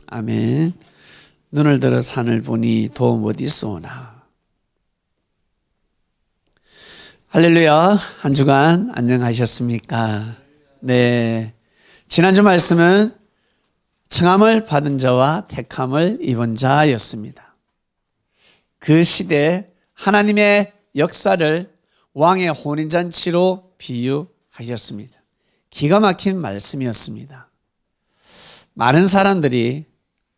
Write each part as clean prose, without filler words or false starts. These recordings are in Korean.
아멘. 눈을 들어 산을 보니 도움 어디서 오나. 할렐루야. 한 주간 안녕하셨습니까? 네. 지난주 말씀은 청함을 받은 자와 택함을 입은 자였습니다. 그 시대 하나님의 역사를 왕의 혼인잔치로 비유하셨습니다. 기가 막힌 말씀이었습니다. 많은 사람들이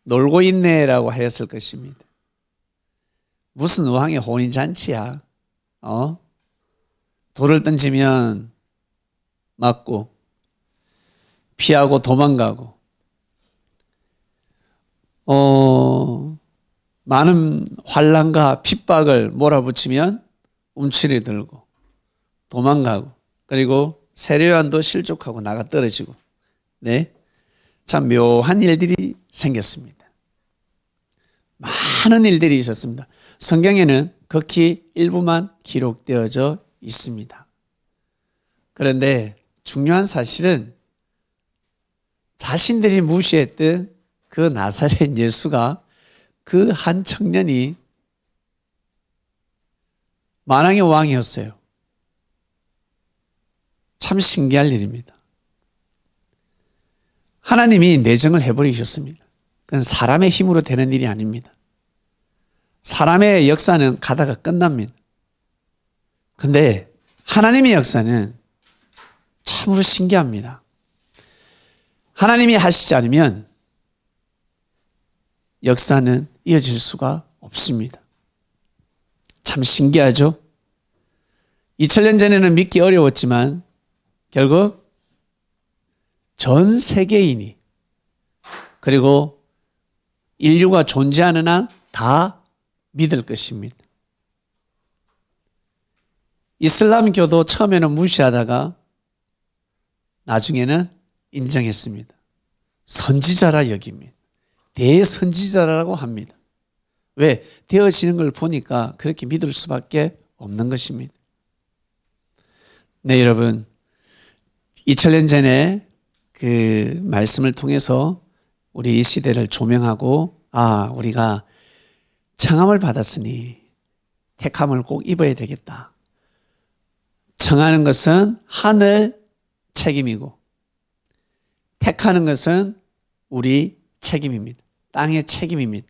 놀고 있네라고 하였을 것입니다. 무슨 왕의 혼인잔치야? 돌을 던지면 맞고 피하고 도망가고 많은 환난과 핍박을 몰아붙이면 움츠리 들고 도망가고 그리고 세례요한도 실족하고 나가 떨어지고 네, 참 묘한 일들이 생겼습니다. 많은 일들이 있었습니다. 성경에는 극히 일부만 기록되어져 있습니다. 그런데 중요한 사실은 자신들이 무시했던 그 나사렛 예수가 그 한 청년이 만왕의 왕이었어요. 참 신기할 일입니다. 하나님이 내정을 해버리셨습니다. 그건 사람의 힘으로 되는 일이 아닙니다. 사람의 역사는 가다가 끝납니다. 그런데 하나님의 역사는 참으로 신기합니다. 하나님이 하시지 않으면 역사는 이어질 수가 없습니다. 참 신기하죠? 2000년 전에는 믿기 어려웠지만 결국 전 세계인이 그리고 인류가 존재하는 한 다 믿을 것입니다. 이슬람교도 처음에는 무시하다가 나중에는 인정했습니다. 선지자라 여깁니다. 대선지자라고 합니다. 왜? 되어지는 걸 보니까 그렇게 믿을 수밖에 없는 것입니다. 네, 여러분. 2000년 전에 그 말씀을 통해서 우리 이 시대를 조명하고 우리가 청함을 받았으니 택함을 꼭 입어야 되겠다. 청하는 것은 하늘 책임이고 택하는 것은 우리 책임입니다. 땅의 책임입니다.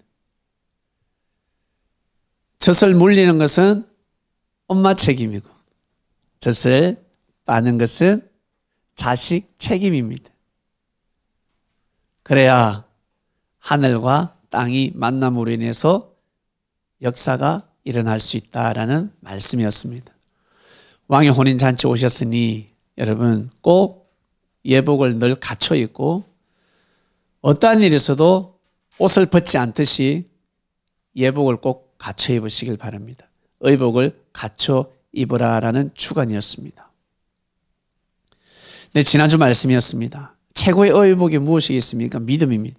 젖을 물리는 것은 엄마 책임이고 젖을 빠는 것은 자식 책임입니다. 그래야 하늘과 땅이 만남으로 인해서 역사가 일어날 수 있다라는 말씀이었습니다. 왕의 혼인잔치 오셨으니 여러분 꼭 예복을 늘 갖춰 입고 어떠한 일이 있어도 옷을 벗지 않듯이 예복을 꼭 갖춰 입으시길 바랍니다. 의복을 갖춰 입으라라는 주관이었습니다. 네, 지난주 말씀이었습니다. 최고의 의복이 무엇이겠습니까? 믿음입니다.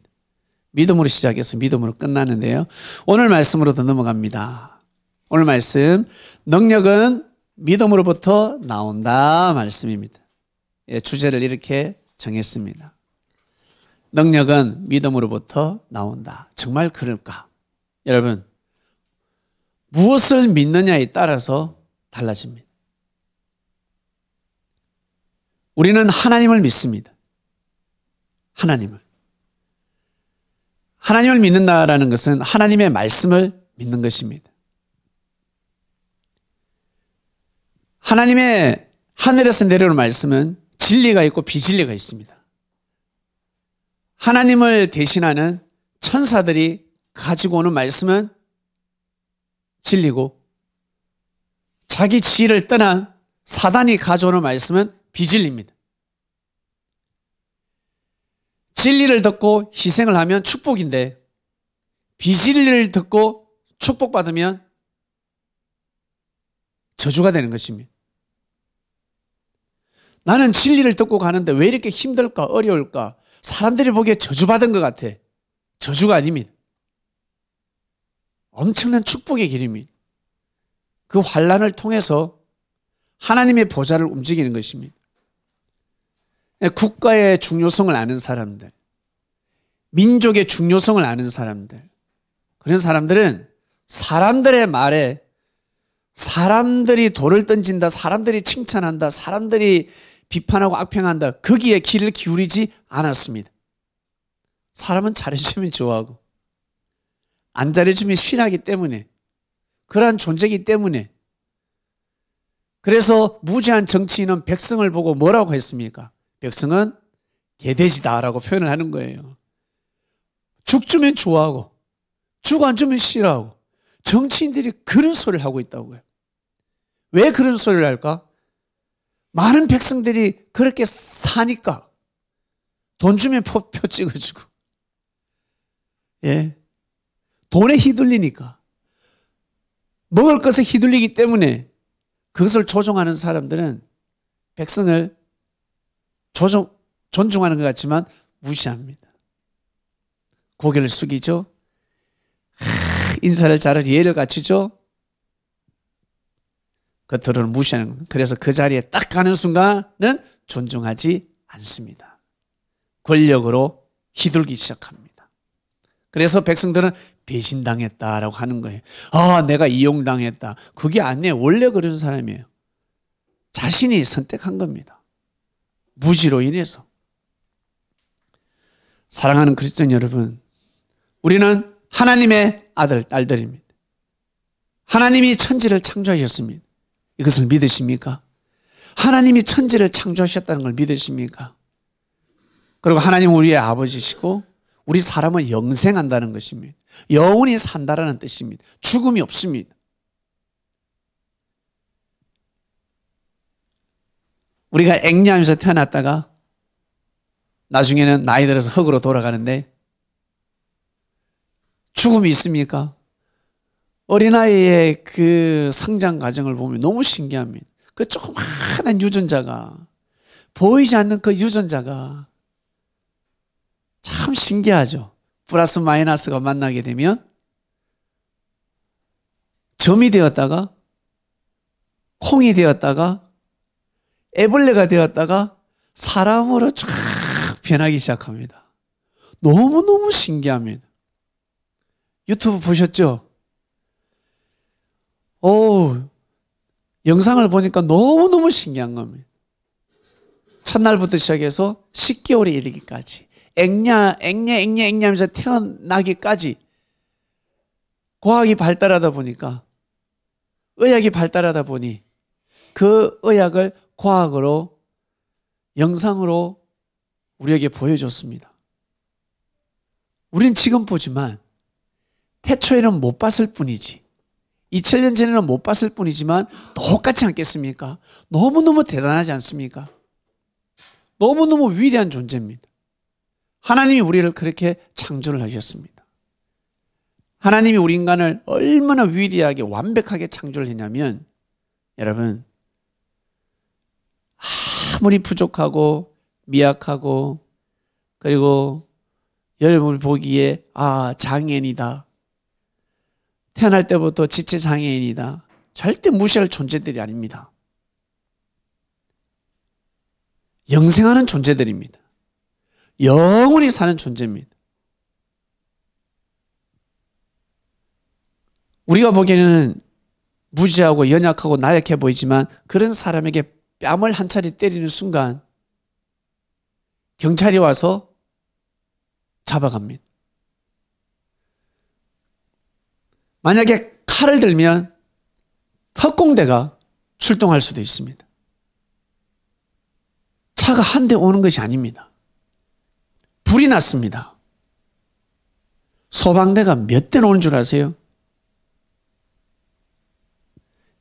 믿음으로 시작해서 믿음으로 끝나는데요. 오늘 말씀으로 더 넘어갑니다. 오늘 말씀, 능력은 믿음으로부터 나온다 말씀입니다. 주제를 이렇게 정했습니다. 능력은 믿음으로부터 나온다. 정말 그럴까? 여러분, 무엇을 믿느냐에 따라서 달라집니다. 우리는 하나님을 믿습니다. 하나님을 믿는다라는 것은 하나님의 말씀을 믿는 것입니다. 하나님의 하늘에서 내려오는 말씀은 진리가 있고 비진리가 있습니다. 하나님을 대신하는 천사들이 가지고 오는 말씀은 진리고 자기 지혜를 떠난 사단이 가져오는 말씀은 비진리입니다. 진리를 듣고 희생을 하면 축복인데 비진리를 듣고 축복받으면 저주가 되는 것입니다. 나는 진리를 듣고 가는데 왜 이렇게 힘들까 어려울까? 사람들이 보기에 저주받은 것 같아. 저주가 아닙니다. 엄청난 축복의 길입니다. 그 환난을 통해서 하나님의 보좌를 움직이는 것입니다. 국가의 중요성을 아는 사람들, 민족의 중요성을 아는 사람들, 그런 사람들은 사람들의 말에 사람들이 돌을 던진다, 사람들이 칭찬한다, 사람들이 비판하고 악평한다, 거기에 귀를 기울이지 않았습니다. 사람은 잘해주면 좋아하고 안 잘해주면 싫어하기 때문에, 그러한 존재이기 때문에, 그래서 무지한 정치인은 백성을 보고 뭐라고 했습니까? 백성은 개돼지다라고 표현을 하는 거예요. 죽 주면 좋아하고 죽 안 주면 싫어하고, 정치인들이 그런 소리를 하고 있다고요. 왜 그런 소리를 할까? 많은 백성들이 그렇게 사니까. 돈 주면 표 찍어주고, 예, 돈에 휘둘리니까, 먹을 것에 휘둘리기 때문에 그것을 조종하는 사람들은 백성을 존중하는 것 같지만 무시합니다. 고개를 숙이죠. 인사를 잘하고 예를 갖추죠. 겉으로는 무시하는 겁니다. 그래서 그 자리에 딱 가는 순간은 존중하지 않습니다. 권력으로 휘둘기 시작합니다. 그래서 백성들은 배신당했다라고 하는 거예요. 아, 내가 이용당했다. 그게 아니에요. 원래 그런 사람이에요. 자신이 선택한 겁니다. 무지로 인해서. 사랑하는 그리스도인 여러분, 우리는 하나님의 아들, 딸들입니다. 하나님이 천지를 창조하셨습니다. 이것을 믿으십니까? 하나님이 천지를 창조하셨다는 걸 믿으십니까? 그리고 하나님은 우리의 아버지시고 우리 사람은 영생한다는 것입니다. 영원히 산다라는 뜻입니다. 죽음이 없습니다. 우리가 앵냐하면서 태어났다가 나중에는 나이 들어서 흙으로 돌아가는데 죽음이 있습니까? 어린아이의 그 성장 과정을 보면 너무 신기합니다. 그 조그마한 유전자가, 보이지 않는 그 유전자가 참 신기하죠. 플러스 마이너스가 만나게 되면 점이 되었다가 콩이 되었다가 애벌레가 되었다가 사람으로 쫙 변하기 시작합니다. 너무너무 신기합니다. 유튜브 보셨죠? 영상을 보니까 너무너무 신기한 겁니다. 첫날부터 시작해서 10개월에 이르기까지 앵냐 하면서 태어나기까지 과학이 발달하다 보니까, 의학이 발달하다 보니 그 의학을 과학으로, 영상으로 우리에게 보여줬습니다. 우린 지금 보지만 태초에는 못 봤을 뿐이지, 2000년 전에는 못 봤을 뿐이지만 똑같지 않겠습니까? 너무너무 대단하지 않습니까? 너무너무 위대한 존재입니다. 하나님이 우리를 그렇게 창조를 하셨습니다. 하나님이 우리 인간을 얼마나 위대하게 완벽하게 창조를 했냐면, 여러분, 아무리 부족하고 미약하고, 그리고 여러분을 보기에 장애인이다, 태어날 때부터 지체장애인이다, 절대 무시할 존재들이 아닙니다. 영생하는 존재들입니다. 영원히 사는 존재입니다. 우리가 보기에는 무지하고 연약하고 나약해 보이지만 그런 사람에게 뺨을 한 차례 때리는 순간 경찰이 와서 잡아갑니다. 만약에 칼을 들면 특공대가 출동할 수도 있습니다. 차가 한 대 오는 것이 아닙니다. 불이 났습니다. 소방대가 몇 대나 오는 줄 아세요?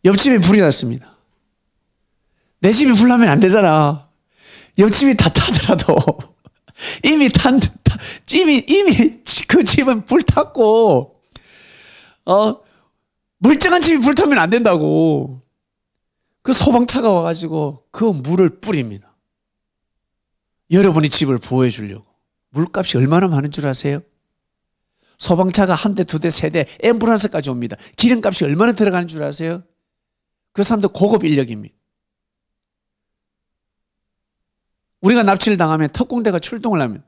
옆집에 불이 났습니다. 내 집이 불 나면 안 되잖아. 옆집이 다 타더라도 이미 그 집은 불 탔고, 멀쩡한 집이 불 타면 안 된다고. 그 소방차가 와가지고 그 물을 뿌립니다. 여러분이 집을 보호해 주려고. 물값이 얼마나 많은 줄 아세요? 소방차가 한 대, 두 대, 세 대, 앰뷸런스까지 옵니다. 기름값이 얼마나 들어가는 줄 아세요? 그 사람들 고급 인력입니다. 우리가 납치를 당하면 특공대가 출동을 하면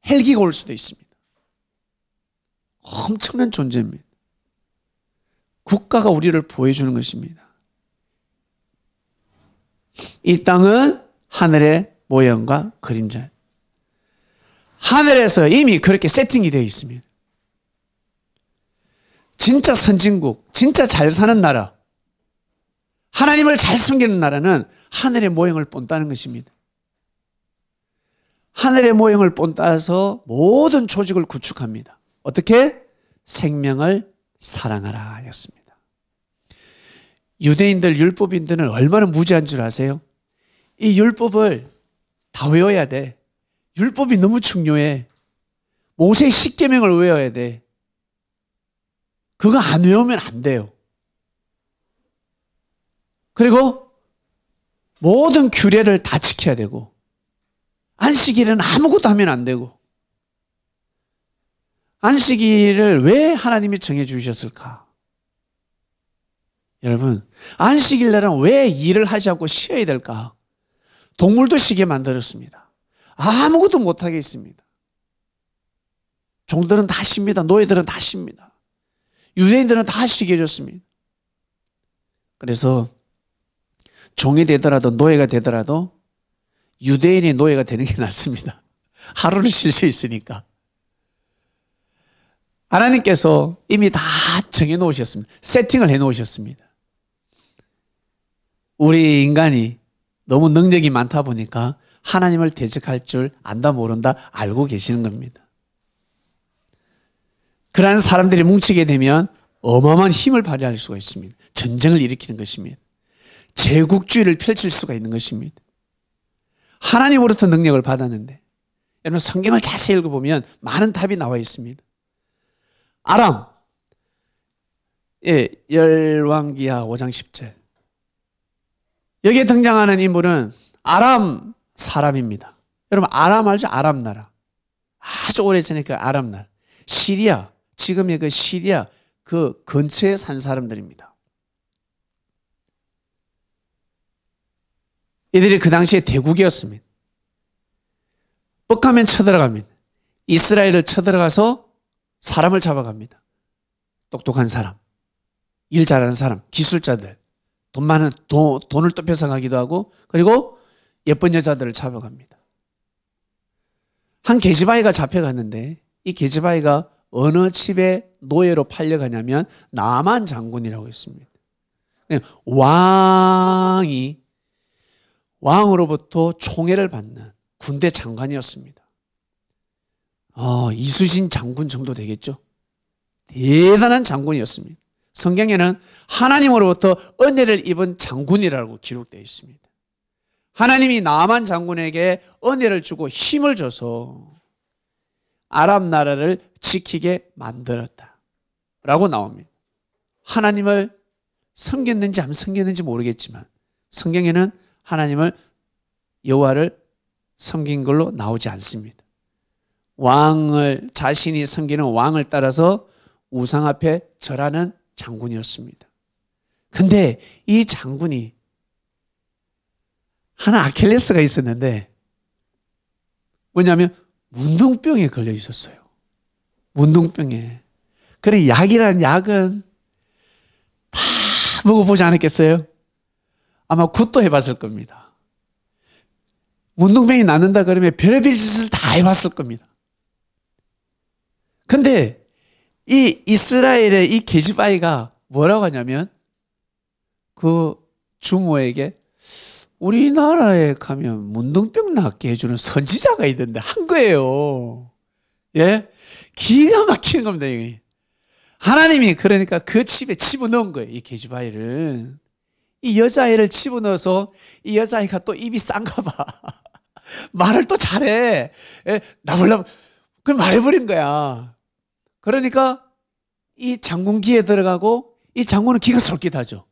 헬기가 올 수도 있습니다. 엄청난 존재입니다. 국가가 우리를 보여주는 것입니다. 이 땅은 하늘의 모형과 그림자. 하늘에서 이미 그렇게 세팅이 되어 있습니다. 진짜 선진국, 진짜 잘 사는 나라, 하나님을 잘 섬기는 나라는 하늘의 모형을 본따는 것입니다. 하늘의 모형을 본따서 모든 조직을 구축합니다. 어떻게? 생명을 사랑하라 하였습니다. 유대인들, 율법인들은 얼마나 무지한 줄 아세요? 이 율법을 다 외워야 돼. 율법이 너무 중요해. 모세의 10계명을 외워야 돼. 그거 안 외우면 안 돼요. 그리고 모든 규례를 다 지켜야 되고, 안식일은 아무것도 하면 안 되고, 안식일을 왜 하나님이 정해 주셨을까? 여러분, 안식일 날은 왜 일을 하지 않고 쉬어야 될까? 동물도 쉬게 만들었습니다. 아무것도 못하게 했습니다. 종들은 다 쉽니다. 노예들은 다 쉽니다. 유대인들은 다 쉬게 해줬습니다. 그래서 종이 되더라도 노예가 되더라도 유대인이 노예가 되는 게 낫습니다. 하루를 쉴 수 있으니까. 하나님께서 이미 다 정해 놓으셨습니다. 세팅을 해 놓으셨습니다. 우리 인간이 너무 능력이 많다 보니까 하나님을 대적할 줄 안다 모른다 알고 계시는 겁니다. 그러한 사람들이 뭉치게 되면 어마어마한 힘을 발휘할 수가 있습니다. 전쟁을 일으키는 것입니다. 제국주의를 펼칠 수가 있는 것입니다. 하나님으로부터 능력을 받았는데, 여러분 성경을 자세히 읽어보면 많은 답이 나와 있습니다. 아람, 열왕기하 5장 10절. 여기에 등장하는 인물은 아람 사람입니다. 여러분 아람 알죠? 아람 나라. 아주 오래전에 그 아람 나라. 시리아, 지금의 그 시리아 그 근처에 산 사람들입니다. 이들이 그 당시에 대국이었습니다. 뻑하면 쳐들어갑니다. 이스라엘을 쳐들어가서 사람을 잡아갑니다. 똑똑한 사람, 일 잘하는 사람, 기술자들, 돈 많은 돈을 또 뺏어가기도 하고, 그리고 예쁜 여자들을 잡아갑니다. 한 계집아이가 잡혀갔는데 이 계집아이가 어느 집에 노예로 팔려가냐면 나만 장군이라고 했습니다. 왕으로부터 총애를 받는 군대 장관이었습니다. 이순신 장군 정도 되겠죠. 대단한 장군이었습니다. 성경에는 하나님으로부터 은혜를 입은 장군이라고 기록되어 있습니다. 하나님이 나만 장군에게 은혜를 주고 힘을 줘서 아람 나라를 지키게 만들었다라고 나옵니다. 하나님을 섬겼는지 안 섬겼는지 모르겠지만 성경에는 하나님을, 여호와를 섬긴 걸로 나오지 않습니다. 왕을, 자신이 섬기는 왕을 따라서 우상 앞에 절하는 장군이었습니다. 근데 이 장군이 하나 아킬레스가 있었는데 뭐냐면 문둥병에 걸려 있었어요. 문둥병에. 그래 약이란 약은 다 먹어보지 않았겠어요? 아마 굿도 해봤을 겁니다. 문둥병이 낫는다 그러면 별의별 짓을 다 해봤을 겁니다. 근데 이 이스라엘의 이 계집아이가 뭐라고 하냐면 그 주모에게 우리나라에 가면 문둥병 낫게 해주는 선지자가 있던데 한 거예요. 예? 기가 막히는 겁니다. 이게. 하나님이 그러니까 그 집에 집어넣은 거예요. 이 계집아이를. 이 여자아이를 집어넣어서 이 여자아이가 또 입이 싼가 봐. 말을 또 잘해. 나불나불. 그걸 말해버린 거야. 그러니까 이 장군 귀에 들어가고 이 장군은 기가 솔깃하죠.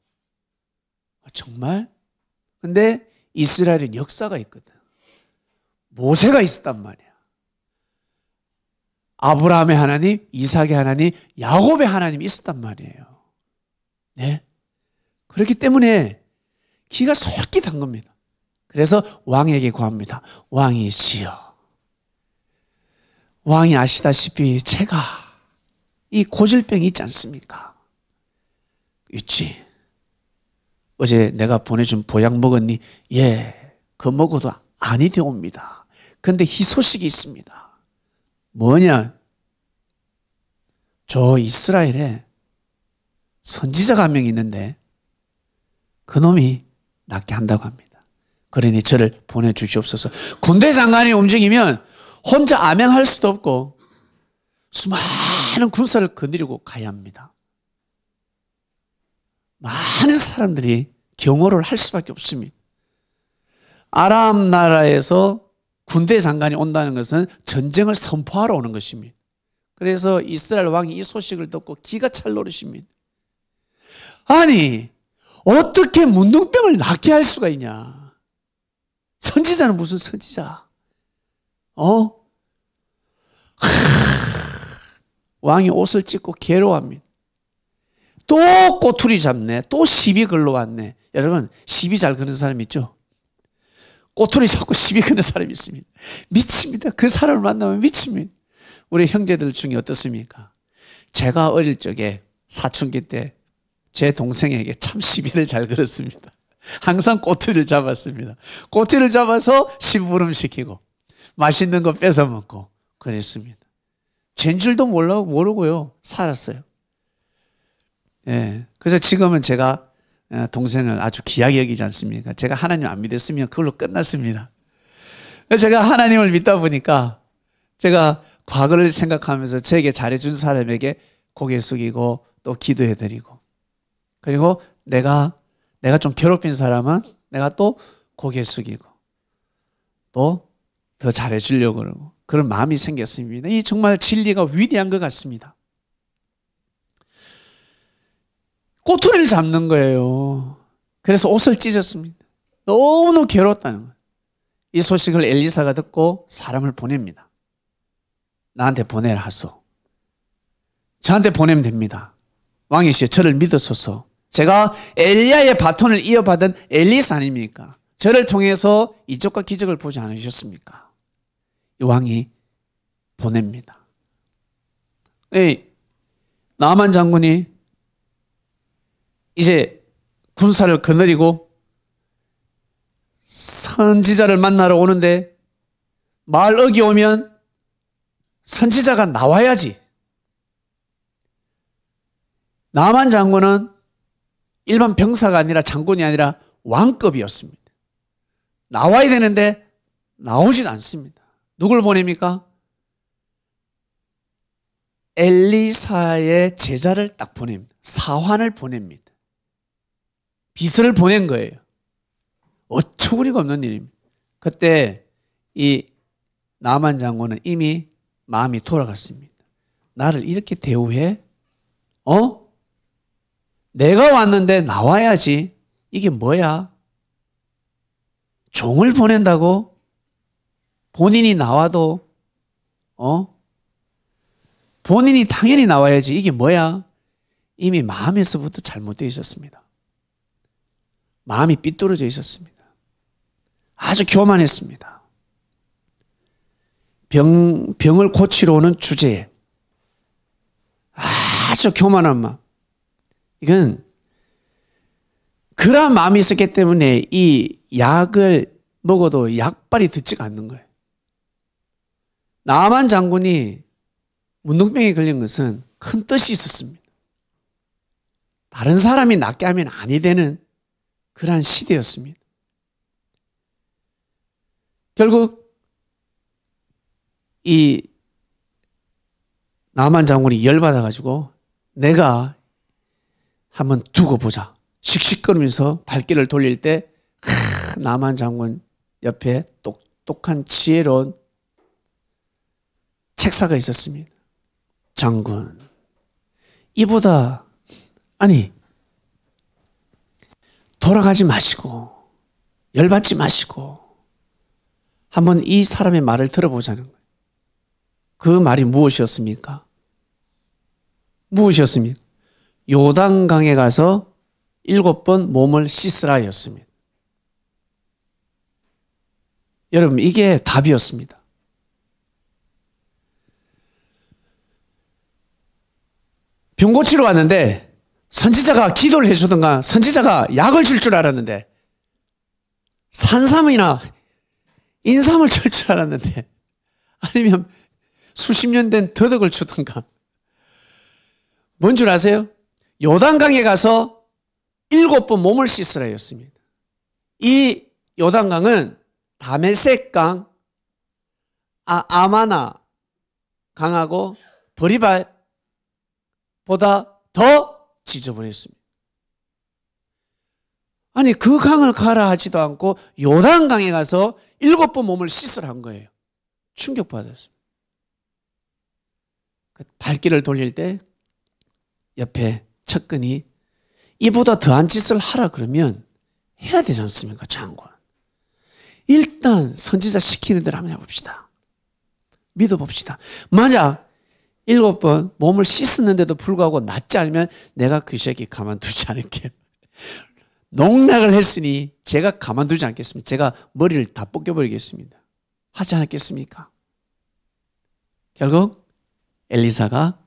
정말? 근데 이스라엘은 역사가 있거든. 모세가 있었단 말이야. 아브라함의 하나님, 이삭의 하나님, 야곱의 하나님이 있었단 말이에요. 네? 그렇기 때문에 기가 솔깃한 겁니다. 그래서 왕에게 구합니다. 왕이시여, 왕이 아시다시피 제가 이 고질병이 있지 않습니까? 있지. 어제 내가 보내준 보약 먹었니? 예, 그거 먹어도 아니 되옵니다. 그런데 희소식이 있습니다. 뭐냐? 저 이스라엘에 선지자가 한 명 있는데 그놈이 낫게 한다고 합니다. 그러니 저를 보내주시옵소서. 군대 장관이 움직이면 혼자 암행할 수도 없고 수많은 군사를 거느리고 가야 합니다. 많은 사람들이 경호를 할 수밖에 없습니다. 아람 나라에서 군대 장관이 온다는 것은 전쟁을 선포하러 오는 것입니다. 그래서 이스라엘 왕이 이 소식을 듣고 기가 찰 노릇입니다. 아니, 어떻게 문둥병을 낫게 할 수가 있냐? 선지자는 무슨 선지자? 왕이 옷을 찢고 괴로워합니다. 또 꼬투리 잡네. 또 시비 걸러 왔네. 여러분, 시비 잘 거는 사람 있죠? 꼬투리 잡고 시비 거는 사람이 있습니다. 미칩니다. 그 사람을 만나면 미칩니다. 우리 형제들 중에 어떻습니까? 제가 어릴 적에 사춘기 때 제 동생에게 참 시비를 잘 걸었습니다. 항상 꼬투리를 잡았습니다. 꼬투리를 잡아서 심부름 시키고 맛있는 거 뺏어 먹고 그랬습니다. 쟨 줄도 모르고요. 살았어요. 예. 그래서 지금은 제가 동생을 아주 귀하게 여기지 않습니까? 제가 하나님 안 믿었으면 그걸로 끝났습니다. 제가 하나님을 믿다 보니까 제가 과거를 생각하면서 저에게 잘해준 사람에게 고개 숙이고 또 기도해드리고 그리고 내가 좀 괴롭힌 사람은 내가 또 고개 숙이고 또 더 잘해주려고 그러고 그런 마음이 생겼습니다. 이 정말 진리가 위대한 것 같습니다. 꼬투리를 잡는 거예요. 그래서 옷을 찢었습니다. 너무너무 괴로웠다는 거예요. 이 소식을 엘리사가 듣고 사람을 보냅니다. 나한테 보내라 하소. 저한테 보내면 됩니다. 왕이시여 저를 믿으소서. 제가 엘리야의 바톤을 이어받은 엘리사 아닙니까? 저를 통해서 이적과 기적을 보지 않으셨습니까? 이 왕이 보냅니다. 나만 장군이 이제 군사를 거느리고 선지자를 만나러 오는데 말 어기 오면 선지자가 나와야지. 나만 장군은 일반 병사가 아니라 장군이 아니라 왕급이었습니다. 나와야 되는데 나오진 않습니다. 누굴 보냅니까? 엘리사의 제자를 딱 보냅니다. 사환을 보냅니다. 비서를 보낸 거예요. 어처구니가 없는 일입니다. 그때 이 나만 장군은 이미 마음이 돌아갔습니다. 나를 이렇게 대우해? 내가 왔는데 나와야지. 이게 뭐야? 종을 보낸다고? 본인이 나와도 본인이 당연히 나와야지. 이게 뭐야? 이미 마음에서부터 잘못되어 있었습니다. 마음이 삐뚤어져 있었습니다. 아주 교만했습니다. 병을 고치러 오는 주제에 아주 교만한 마음. 이건 그런 마음이 있었기 때문에 이 약을 먹어도 약발이 듣지가 않는 거예요. 나만 장군이 문둥병에 걸린 것은 큰 뜻이 있었습니다. 다른 사람이 낫게 하면 아니 되는 그러한 시대였습니다. 결국 이 나만 장군이 열받아가지고 내가 한번 두고 보자. 씩씩거리면서 발길을 돌릴 때 나만 장군 옆에 똑똑한 지혜로운 책사가 있었습니다. 장군, 이보다 돌아가지 마시고 열받지 마시고 한번 이 사람의 말을 들어보자는 거예요. 그 말이 무엇이었습니까? 무엇이었습니까? 요단강에 가서 7번 몸을 씻으라였습니다. 여러분, 이게 답이었습니다. 병 고치러 왔는데 선지자가 기도를 해주든가 선지자가 약을 줄 줄 알았는데 산삼이나 인삼을 줄 줄 알았는데 아니면 수십 년 된 더덕을 주든가 뭔 줄 아세요? 요단강에 가서 7번 몸을 씻으라 했습니다. 이 요단강은 다메섹강, 아마나 강하고 버리발보다 더 지저분했습니다. 아니 그 강을 가라 하지도 않고 요단강에 가서 7번 몸을 씻으라 한 거예요. 충격받았습니다. 발길을 돌릴 때 옆에 측근이 이보다 더한 짓을 하라 그러면 해야 되지 않습니까, 장관? 일단 선지자 시키는 대로 한번 해봅시다. 믿어봅시다. 만약 7번 몸을 씻었는데도 불구하고 낫지 않으면 내가 그 새끼 가만두지 않을게요. 농락을 했으니 제가 가만두지 않겠습니다. 제가 머리를 다 벗겨버리겠습니다. 하지 않았겠습니까? 결국 엘리사가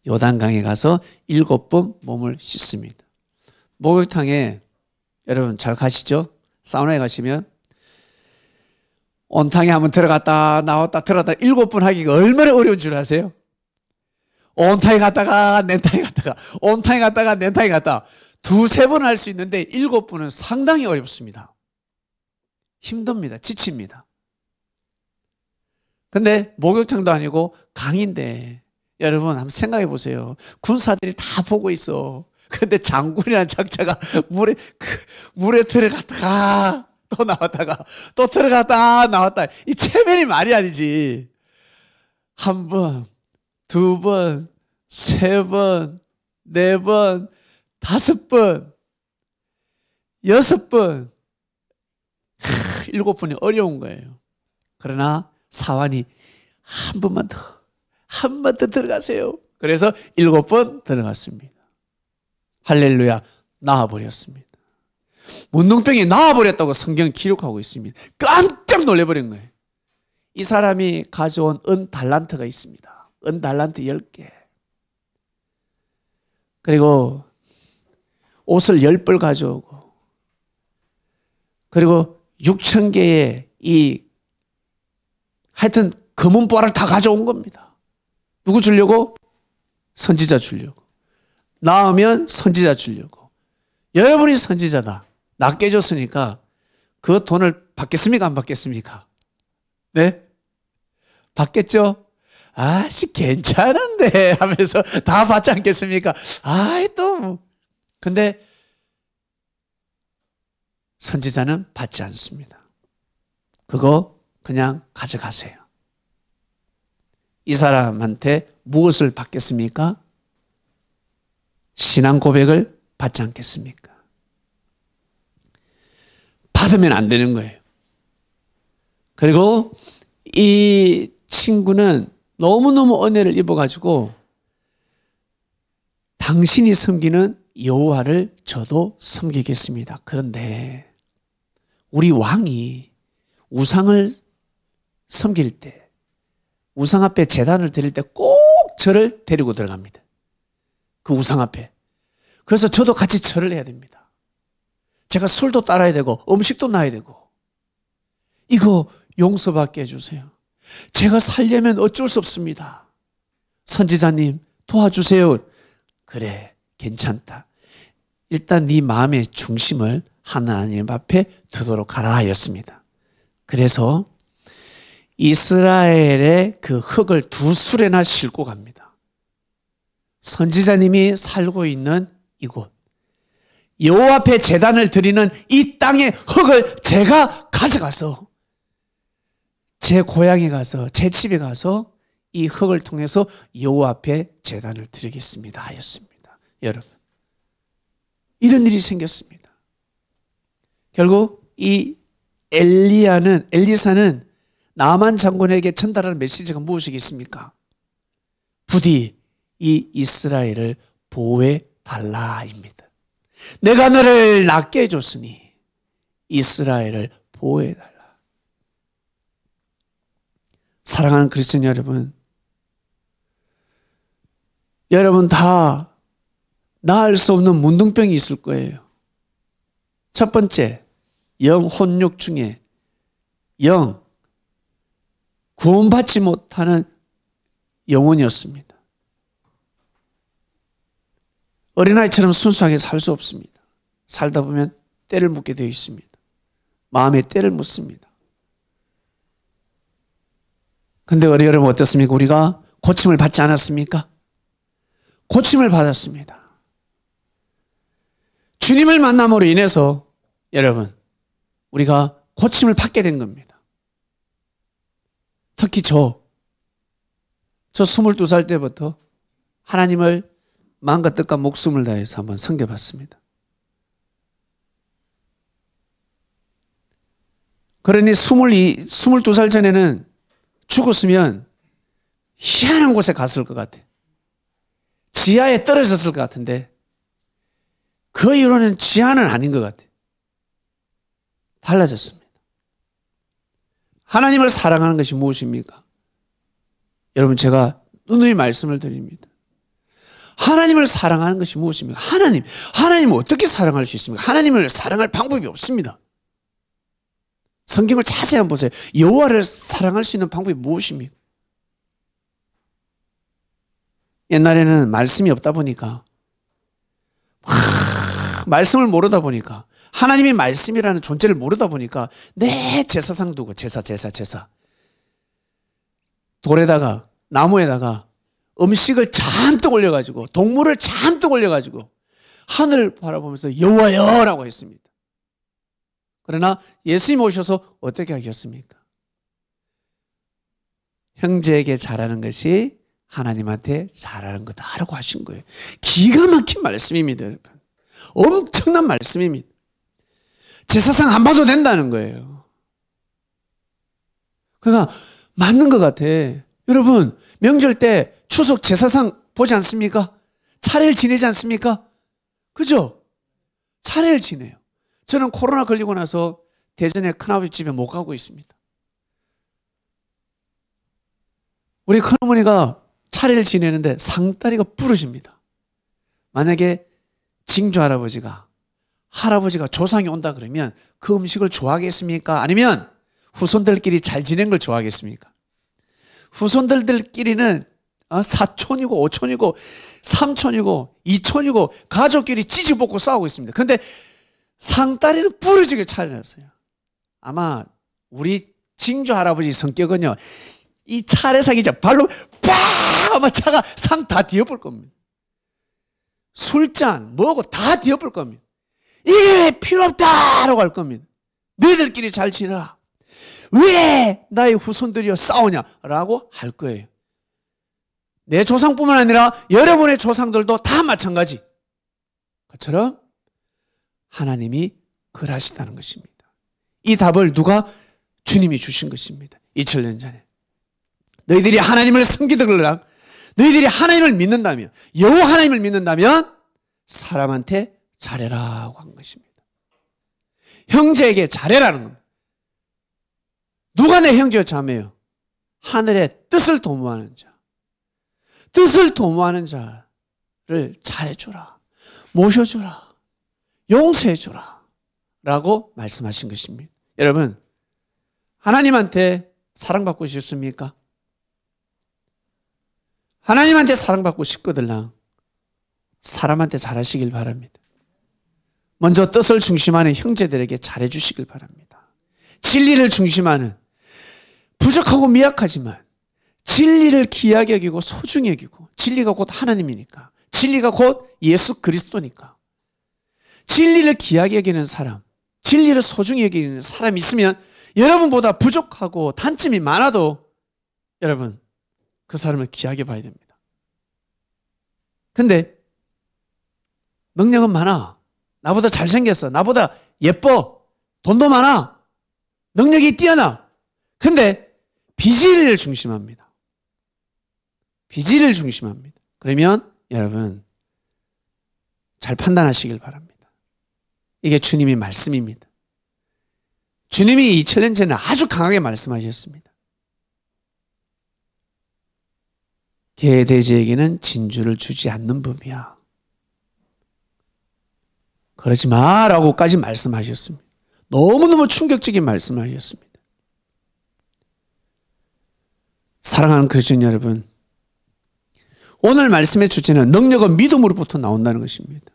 요단강에 가서 7번 몸을 씻습니다. 목욕탕에 여러분 잘 가시죠? 사우나에 가시면 온탕에 한번 들어갔다 나왔다 들어갔다 7번 하기가 얼마나 어려운 줄 아세요? 온탕에 갔다가 냉탕에 갔다가 온탕에 갔다가 냉탕에 갔다가 두세 번 할 수 있는데 7번은 상당히 어렵습니다. 힘듭니다. 지칩니다. 근데 목욕탕도 아니고 강인데 여러분 한번 생각해 보세요. 군사들이 다 보고 있어. 근데 장군이라는 장자가 물에 들어갔다가 또 나왔다가 또 들어갔다 나왔다. 이 체면이 말이 아니지. 한 번, 두 번, 세 번, 네 번, 5번, 6번, 7번이 어려운 거예요. 그러나 사환이 한 번만 더, 한 번 더 들어가세요. 그래서 7번 들어갔습니다. 할렐루야, 나와버렸습니다. 문둥병이 나와버렸다고 성경은 기록하고 있습니다. 깜짝 놀래버린 거예요. 이 사람이 가져온 은 달란트가 있습니다. 은 달란트 10개. 그리고 옷을 10벌 가져오고, 그리고 6,000개의 하여튼 금은보화를 다 가져온 겁니다. 누구 주려고? 선지자 주려고. 나오면 선지자 주려고. 여러분이 선지자다. 낫게 줬으니까 그 돈을 받겠습니까? 안 받겠습니까? 네? 받겠죠? 아씨 괜찮은데 하면서 다 받지 않겠습니까? 아이 또 근데 선지자는 받지 않습니다. 그거 그냥 가져가세요. 이 사람한테 무엇을 받겠습니까? 신앙 고백을 받지 않겠습니까? 받으면 안 되는 거예요. 그리고 이 친구는 너무너무 은혜를 입어가지고 당신이 섬기는 여호와를 저도 섬기겠습니다. 그런데 우리 왕이 우상을 섬길 때, 우상 앞에 제단을 드릴 때 꼭 저를 데리고 들어갑니다. 그 우상 앞에. 그래서 저도 같이 절을 해야 됩니다. 제가 술도 따라야 되고 음식도 놔야 되고. 이거 용서받게 해주세요. 제가 살려면 어쩔 수 없습니다. 선지자님 도와주세요. 그래 괜찮다. 일단 네 마음의 중심을 하나님 앞에 두도록 하라 하였습니다. 그래서 이스라엘의 그 흙을 2수레나 싣고 갑니다. 선지자님이 살고 있는 이곳, 여호와 앞에 제단을 드리는 이 땅의 흙을 제가 가져가서 제 고향에 가서 제 집에 가서 이 흙을 통해서 여호와 앞에 제단을 드리겠습니다 하였습니다. 여러분 이런 일이 생겼습니다. 결국 이 엘리사는 나만 장군에게 전달하는 메시지가 무엇이겠습니까? 부디 이 이스라엘을 보호해 달라입니다. 내가 너를 낫게 해줬으니 이스라엘을 보호해 달라. 사랑하는 그리스도인 여러분, 여러분 다 나을 수 없는 문둥병이 있을 거예요. 첫 번째, 영 혼육 중에 영 구원받지 못하는 영혼이었습니다. 어린아이처럼 순수하게 살 수 없습니다. 살다 보면 때를 묻게 되어 있습니다. 마음에 때를 묻습니다. 근데 여러분 어떻습니까? 우리가 고침을 받지 않았습니까? 고침을 받았습니다. 주님을 만남으로 인해서 여러분 우리가 고침을 받게 된 겁니다. 특히 저 22살 때부터 하나님을 마음과 뜻과 목숨을 다해서 한번 섬겨봤습니다. 그러니 22살 전에는 죽었으면 희한한 곳에 갔을 것 같아. 지하에 떨어졌을 것 같은데 그 이후로는 지하는 아닌 것 같아. 달라졌습니다. 하나님을 사랑하는 것이 무엇입니까? 여러분 제가 누누이 말씀을 드립니다. 하나님을 사랑하는 것이 무엇입니까? 하나님을 어떻게 사랑할 수 있습니까? 하나님을 사랑할 방법이 없습니다. 성경을 자세히 한번 보세요. 여호와를 사랑할 수 있는 방법이 무엇입니까? 옛날에는 말씀이 없다 보니까 말씀을 모르다 보니까 하나님이 말씀이라는 존재를 모르다 보니까 내 제사상 두고 제사 돌에다가 나무에다가 음식을 잔뜩 올려가지고 동물을 잔뜩 올려가지고 하늘을 바라보면서 여호와여라고 했습니다. 그러나 예수님 오셔서 어떻게 하셨습니까? 형제에게 잘하는 것이 하나님한테 잘하는 거다라고 하신 거예요. 기가 막힌 말씀입니다, 여러분. 엄청난 말씀입니다. 제사상 안 봐도 된다는 거예요. 그러니까 맞는 것 같아. 여러분 명절 때 추석 제사상 보지 않습니까? 차례를 지내지 않습니까? 그죠? 차례를 지내요. 저는 코로나 걸리고 나서 대전에 큰아버지 집에 못 가고 있습니다. 우리 큰어머니가 차례를 지내는데 상다리가 부러집니다. 만약에 징조 할아버지가 조상이 온다 그러면 그 음식을 좋아하겠습니까? 아니면 후손들끼리 잘 지낸 걸 좋아하겠습니까? 후손들끼리는 사촌이고 오촌이고 삼촌이고 이촌이고 가족끼리 찌집볶고 싸우고 있습니다. 그런데 상다리는 부러지게 차려놨어요. 아마 우리 징조 할아버지 성격은요, 이 차례상이 발로 팍! 아마 차가 상 다 뒤엎을 겁니다. 술잔 뭐고 다 뒤엎을 겁니다. 이게 필요 없다라고 할 겁니다. 너희들끼리 잘 지내라. 왜 나의 후손들이여 싸우냐라고 할 거예요. 내 조상뿐만 아니라 여러분의 조상들도 다 마찬가지. 그처럼 하나님이 그러하시다는 것입니다. 이 답을 누가? 주님이 주신 것입니다. 2000년 전에. 너희들이 하나님을 섬기더라. 너희들이 하나님을 믿는다면, 여호와 하나님을 믿는다면 사람한테 잘해라고 한 것입니다. 형제에게 잘해라는 겁니다. 누가 내 형제요 자매요? 하늘의 뜻을 도모하는 자. 뜻을 도모하는 자를 잘해주라. 모셔주라. 용서해주라. 라고 말씀하신 것입니다. 여러분, 하나님한테 사랑받고 싶습니까? 하나님한테 사랑받고 싶거든요. 사람한테 잘하시길 바랍니다. 먼저 뜻을 중심하는 형제들에게 잘해주시길 바랍니다. 진리를 중심하는, 부족하고 미약하지만 진리를 귀하게 여기고 소중히 여기고, 진리가 곧 하나님이니까, 진리가 곧 예수 그리스도니까, 진리를 귀하게 여기는 사람, 진리를 소중히 여기는 사람이 있으면 여러분보다 부족하고 단점이 많아도 여러분 그 사람을 귀하게 봐야 됩니다. 근데 능력은 많아, 나보다 잘생겼어, 나보다 예뻐, 돈도 많아, 능력이 뛰어나. 근데 비질을 중심합니다. 비질을 중심합니다. 그러면 여러분 잘 판단하시길 바랍니다. 이게 주님의 말씀입니다. 주님이 2000년 전에 아주 강하게 말씀하셨습니다. 개돼지에게는 진주를 주지 않는 법이야. 그러지 마라고까지 말씀하셨습니다. 너무너무 충격적인 말씀하셨습니다. 사랑하는 그리스도인 여러분, 오늘 말씀의 주제는 능력은 믿음으로부터 나온다는 것입니다.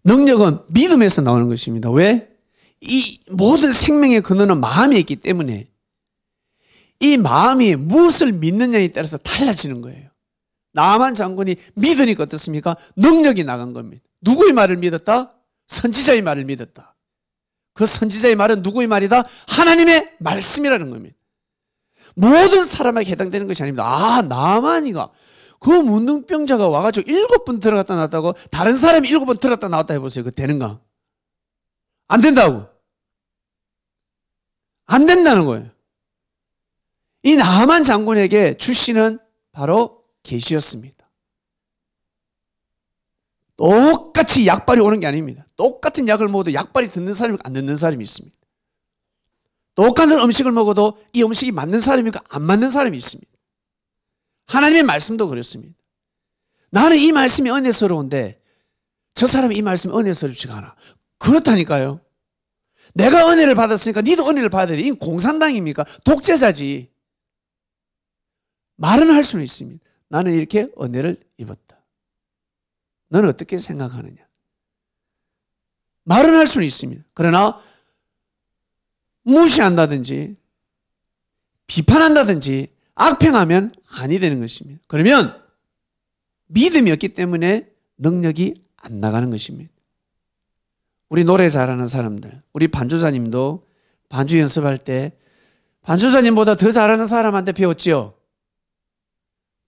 능력은 믿음에서 나오는 것입니다. 왜? 이 모든 생명의 근원은 마음에 있기 때문에 이 마음이 무엇을 믿느냐에 따라서 달라지는 거예요. 나만 장군이 믿으니까 어떻습니까? 능력이 나간 겁니다. 누구의 말을 믿었다? 선지자의 말을 믿었다. 그 선지자의 말은 누구의 말이다? 하나님의 말씀이라는 겁니다. 모든 사람에게 해당되는 것이 아닙니다. 아, 나만이가 그 문둥병자가 와가지고 7번 들어갔다 나왔다고 다른 사람이 7번 들어갔다 나왔다 해보세요. 그거 되는가? 안 된다고. 안 된다는 거예요. 이 나만 장군에게 주시는 바로 계시였습니다. 똑같이 약발이 오는 게 아닙니다. 똑같은 약을 먹어도 약발이 듣는 사람이 안 듣는 사람이 있습니다. 똑같은 음식을 먹어도 이 음식이 맞는 사람이고 안 맞는 사람이 있습니다. 하나님의 말씀도 그렇습니다. 나는 이 말씀이 은혜스러운데 저 사람이 이 말씀이 은혜스럽지가 않아. 그렇다니까요. 내가 은혜를 받았으니까 니도 은혜를 받아야 돼. 이건 공산당입니까? 독재자지. 말은 할 수는 있습니다. 나는 이렇게 은혜를 입었다. 너는 어떻게 생각하느냐? 말은 할 수는 있습니다. 그러나 무시한다든지 비판한다든지 악평하면 아니 되는 것입니다. 그러면 믿음이 없기 때문에 능력이 안 나가는 것입니다. 우리 노래 잘하는 사람들, 우리 반주자님도 반주 연습할 때 반주자님보다 더 잘하는 사람한테 배웠지요?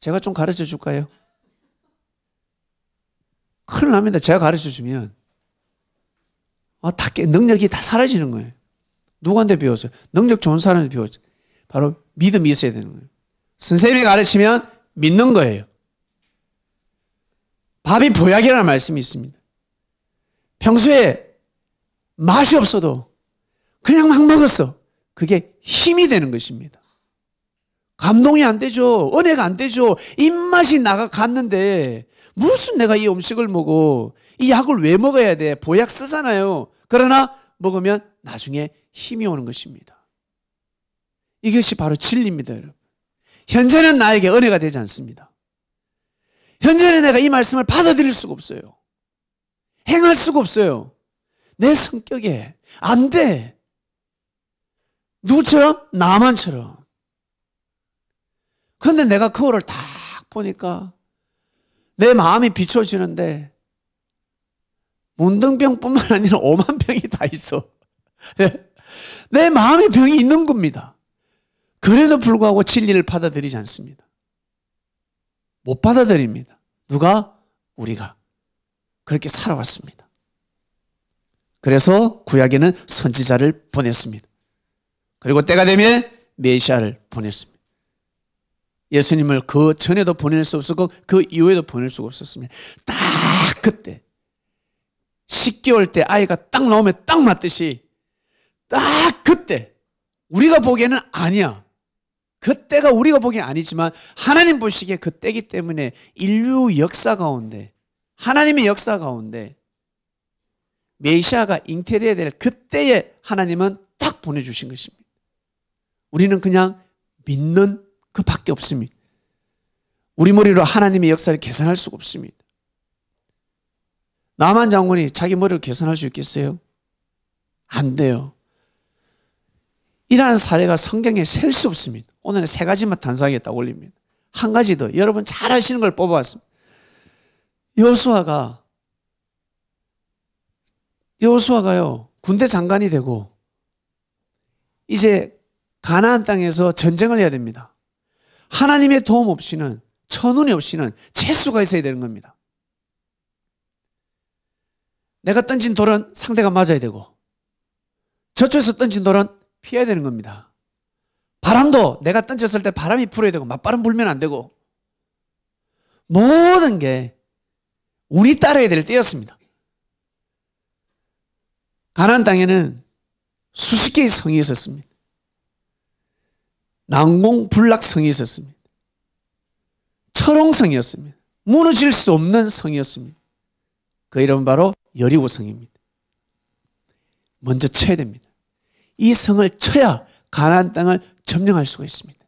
제가 좀 가르쳐 줄까요? 큰일 납니다. 제가 가르쳐 주면 능력이 다 사라지는 거예요. 누구한테 배웠어요? 능력 좋은 사람한테 배웠어요. 바로 믿음이 있어야 되는 거예요. 선생님이 가르치면 믿는 거예요. 밥이 보약이라는 말씀이 있습니다. 평소에 맛이 없어도 그냥 막 먹었어. 그게 힘이 되는 것입니다. 감동이 안 되죠. 은혜가 안 되죠. 입맛이 나갔는데 무슨 내가 이 음식을 먹어. 이 약을 왜 먹어야 돼? 보약 쓰잖아요. 그러나 먹으면 나중에 힘이 오는 것입니다. 이것이 바로 진리입니다, 여러분. 현재는 나에게 은혜가 되지 않습니다. 현재는 내가 이 말씀을 받아들일 수가 없어요. 행할 수가 없어요. 내 성격에 안 돼. 누구처럼? 나만처럼. 그런데 내가 거울을 딱 보니까 내 마음이 비춰지는데 문둥병뿐만 아니라 5만 병이 다 있어. 내 마음에 병이 있는 겁니다. 그래도 불구하고 진리를 받아들이지 않습니다. 못 받아들입니다. 누가? 우리가. 그렇게 살아왔습니다. 그래서 구약에는 선지자를 보냈습니다. 그리고 때가 되면 메시아를 보냈습니다. 예수님을 그 전에도 보낼 수 없었고 그 이후에도 보낼 수가 없었습니다. 딱 그때 10개월 때 아이가 딱 나오면 딱 맞듯이 딱 그때 우리가 보기에는 아니야. 그때가 우리가 보기엔 아니지만 하나님 보시기에 그때이기 때문에 인류 역사 가운데 하나님의 역사 가운데 메시아가 잉태되어야 될 그때에 하나님은 딱 보내주신 것입니다. 우리는 그냥 믿는 그 밖에 없습니다. 우리 머리로 하나님의 역사를 계산할 수가 없습니다. 나만 장군이 자기 머리로 계산할 수 있겠어요? 안 돼요. 이러한 사례가 성경에 셀 수 없습니다. 오늘은 3가지만 단상에 딱 올립니다. 한 가지 더 여러분 잘 아시는 걸 뽑아왔습니다. 여호수아가요 군대 장관이 되고 이제 가나안 땅에서 전쟁을 해야 됩니다. 하나님의 도움 없이는 천운이 없이는 재수가 있어야 되는 겁니다. 내가 던진 돌은 상대가 맞아야 되고 저쪽에서 던진 돌은 피해야 되는 겁니다. 바람도 내가 던졌을 때 바람이 불어야 되고 맞바람 불면 안 되고 모든 게 운이 따라야 될 때였습니다. 가나안 땅에는 수십 개의 성이 있었습니다. 난공불락성이 있었습니다. 철옹성이었습니다. 무너질 수 없는 성이었습니다. 그 이름은 바로 여리고성입니다. 먼저 쳐야 됩니다. 이 성을 쳐야 가나안 땅을 점령할 수가 있습니다.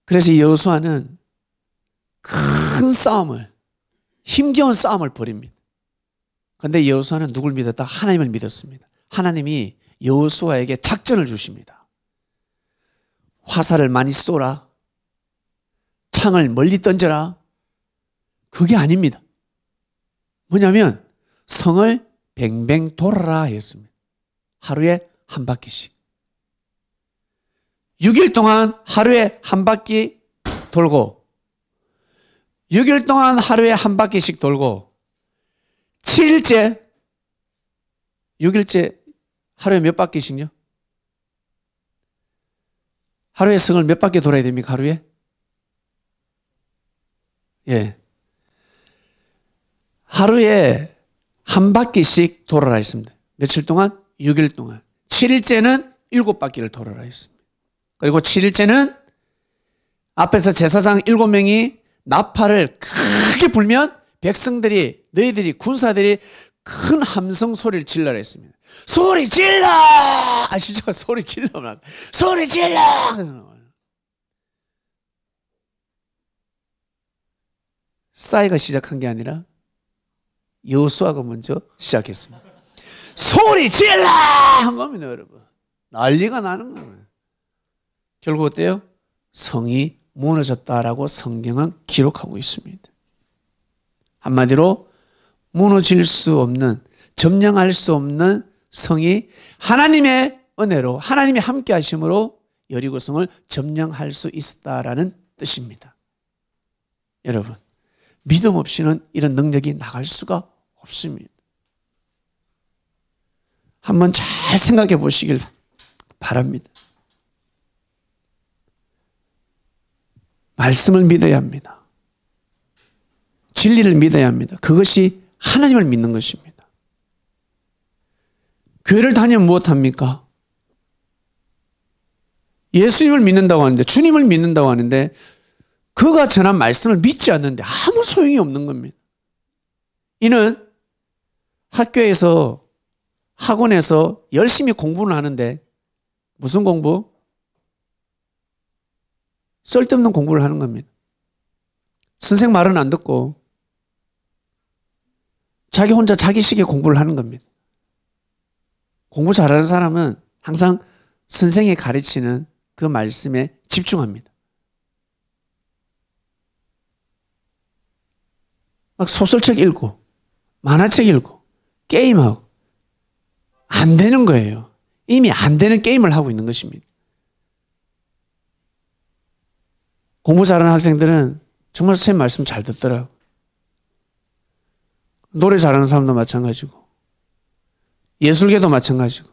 그래서 여호수아는 큰 싸움을, 힘겨운 싸움을 벌입니다. 그런데 여호수아는 누굴 믿었다? 하나님을 믿었습니다. 하나님이 여호수아에게 작전을 주십니다. 화살을 많이 쏘라. 창을 멀리 던져라. 그게 아닙니다. 뭐냐면 성을 뱅뱅 돌아라 했습니다. 하루에 한 바퀴씩. 6일 동안 하루에 한 바퀴 돌고 6일 동안 하루에 한 바퀴씩 돌고 7일째 6일째 하루에 몇 바퀴씩요? 하루에 성을 몇 바퀴 돌아야 됩니까? 하루에? 예. 하루에 한 바퀴씩 돌아라 했습니다. 며칠 동안? 6일 동안. 7일째는 7바퀴를 돌아라 했습니다. 그리고 7일째는 앞에서 제사장 7명이 나팔을 크게 불면 백성들이, 너희들이, 군사들이 큰 함성 소리를 질러라 했습니다. 소리 질러! 아시죠? 소리 질러! 소리 질러! 싸이가 시작한 게 아니라 여호수아가 먼저 시작했습니다. 소리 질러! 한 겁니다, 여러분. 난리가 나는 거예요. 결국 어때요? 성이 무너졌다라고 성경은 기록하고 있습니다. 한마디로 무너질 수 없는, 점령할 수 없는 성이 하나님의 은혜로, 하나님이 함께 하심으로 여리고성을 점령할 수 있었다라는 뜻입니다. 여러분, 믿음 없이는 이런 능력이 나갈 수가 없습니다. 한번 잘 생각해 보시길 바랍니다. 말씀을 믿어야 합니다. 진리를 믿어야 합니다. 그것이 하나님을 믿는 것입니다. 교회를 다니면 무엇합니까? 예수님을 믿는다고 하는데, 주님을 믿는다고 하는데 그가 전한 말씀을 믿지 않는데 아무 소용이 없는 겁니다. 이는 학교에서, 학원에서 열심히 공부를 하는데 무슨 공부? 쓸데없는 공부를 하는 겁니다. 선생 말은 안 듣고 자기 혼자 자기식의 공부를 하는 겁니다. 공부 잘하는 사람은 항상 선생이 가르치는 그 말씀에 집중합니다. 막 소설책 읽고 만화책 읽고 게임하고 안 되는 거예요. 이미 안 되는 게임을 하고 있는 것입니다. 공부 잘하는 학생들은 정말 선생님 말씀 잘 듣더라고요. 노래 잘하는 사람도 마찬가지고 예술계도 마찬가지고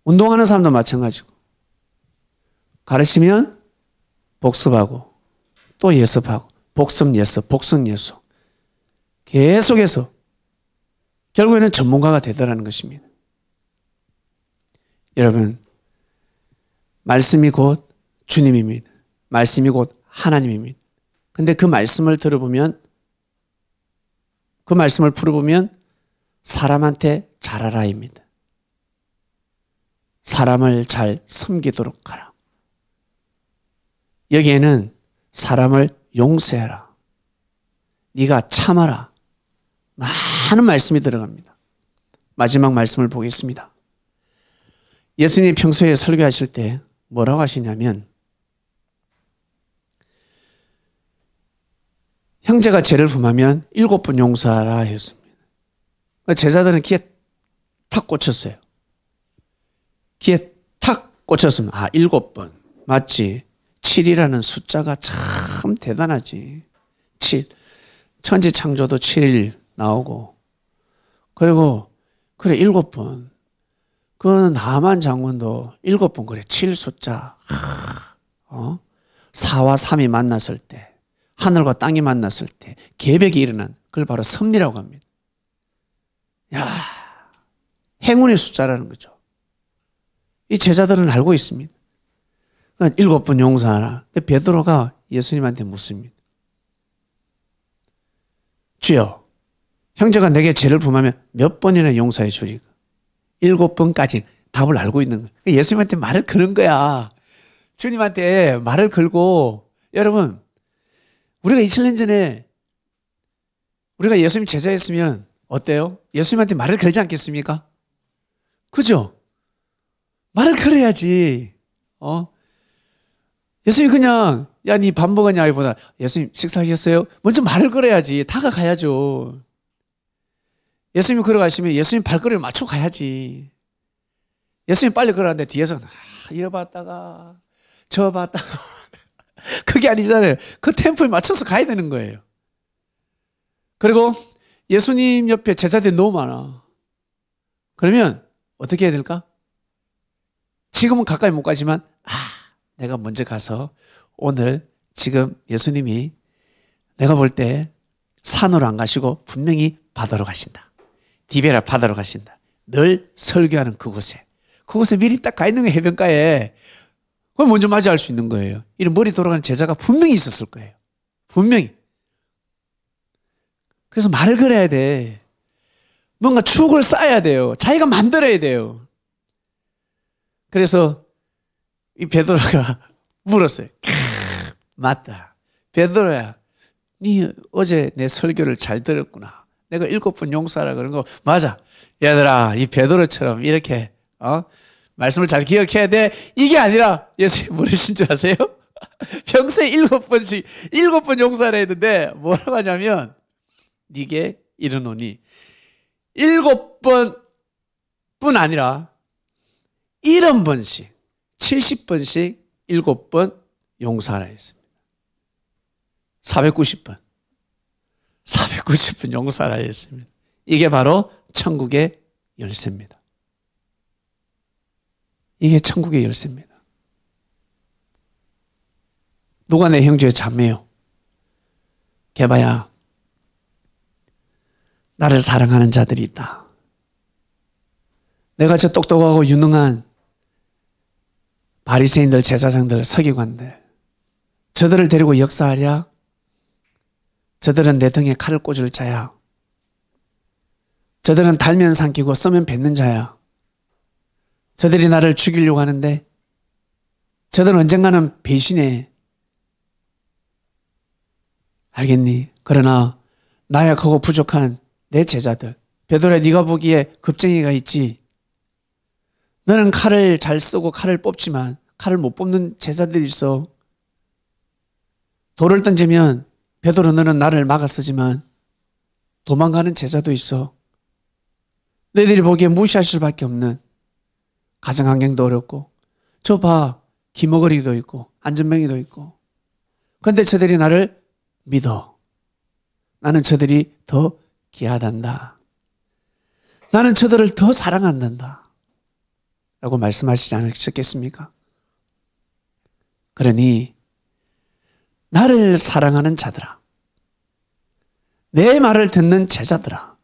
운동하는 사람도 마찬가지고 가르치면 복습하고 또 예습하고 복습 예습 복습 예습 계속해서 결국에는 전문가가 되더라는 것입니다. 여러분, 말씀이 곧 주님입니다. 말씀이 곧 하나님입니다. 근데 그 말씀을 들어보면, 그 말씀을 풀어보면 사람한테 잘하라입니다. 사람을 잘 섬기도록 하라. 여기에는 사람을 용서해라. 네가 참아라. 많은 말씀이 들어갑니다. 마지막 말씀을 보겠습니다. 예수님이 평소에 설교하실 때 뭐라고 하시냐면, 형제가 죄를 범하면 7번 용서하라 했습니다. 제자들은 귀에 탁 꽂혔어요. 귀에 탁 꽂혔으면 7번 맞지? 7이라는 숫자가 참 대단하지. 7. 천지창조도 7일 나오고, 그리고 그래 7번. 그 나만 장군도 7번 그래 7 숫자. 4와 3이 만났을 때, 하늘과 땅이 만났을 때 계백이 일어난, 그걸 바로 섭리라고 합니다. 야, 행운의 숫자라는 거죠. 이 제자들은 알고 있습니다. 그러니까 7번 용서하라. 베드로가 예수님한테 묻습니다. 주여, 형제가 내게 죄를 범하면 몇 번이나 용서해 주리까? 7번까지 답을 알고 있는 거예요. 예수님한테 말을 거는 거야. 주님한테 말을 걸고, 여러분, 우리가 2000년 전에 우리가 예수님 제자였으면 어때요? 예수님한테 말을 걸지 않겠습니까? 그죠? 말을 걸어야지. 예수님 그냥 야, 니 밥 먹었냐? 이보다 예수님 식사하셨어요? 먼저 말을 걸어야지. 다가가야죠. 예수님 걸어가시면 예수님 발걸음을 맞춰 가야지. 예수님 빨리 걸어가는데 뒤에서 이어 봤다가 저 봤다가 그게 아니잖아요. 그 템포에 맞춰서 가야 되는 거예요. 그리고 예수님 옆에 제자들이 너무 많아. 그러면 어떻게 해야 될까? 지금은 가까이 못 가지만 내가 먼저 가서 오늘 지금 예수님이 내가 볼 때 산으로 안 가시고 분명히 바다로 가신다. 디베라 바다로 가신다. 늘 설교하는 그곳에 미리 딱 가 있는 거예요. 해변가에. 그걸 먼저 맞이할 수 있는 거예요. 이런 머리 돌아가는 제자가 분명히 있었을 거예요. 분명히. 그래서 말을 걸어야 돼. 뭔가 추억을 쌓아야 돼요. 자기가 만들어야 돼요. 그래서 이 베드로가 물었어요. 맞다. 베드로야, 니 어제 내 설교를 잘 들었구나. 내가 7번 용서하라 그런 거 맞아. 얘들아, 이 베드로처럼 이렇게 말씀을 잘 기억해야 돼. 이게 아니라 예수님 뭐라신 줄 아세요? 평소에 7번 용서하라 했는데 뭐라고 하냐면 니게 이르노니 7번뿐 아니라 70번씩 70번씩 7번 용서하라 했습니다. 490번 용서하라 했습니다. 이게 바로 천국의 열쇠입니다. 이게 천국의 열쇠입니다. 누가 내 형제의 자매요? 개봐야 나를 사랑하는 자들이 있다. 내가 저 똑똑하고 유능한 바리새인들, 제사장들, 서기관들 저들을 데리고 역사하랴? 저들은 내 등에 칼을 꽂을 자야. 저들은 달면 삼키고 써면 뱉는 자야. 저들이 나를 죽이려고 하는데 저들은 언젠가는 배신해. 알겠니? 그러나 나약하고 부족한 내 제자들, 베드로야, 네가 보기에 겁쟁이가 있지. 너는 칼을 잘 쓰고 칼을 뽑지만 칼을 못 뽑는 제자들이 있어. 돌을 던지면 베드로 너는 나를 막아 쓰지만 도망가는 제자도 있어. 너희들이 보기에 무시할 수밖에 없는 가정 환경도 어렵고 저 봐, 기머거리도 있고 안전뱅이도 있고 그런데 저들이 나를 믿어. 나는 저들이 더 귀하단다. 나는 저들을 더 사랑한단다. 라고 말씀하시지 않으셨겠습니까? 그러니 나를 사랑하는 자들아, 내 말을 듣는 제자들아,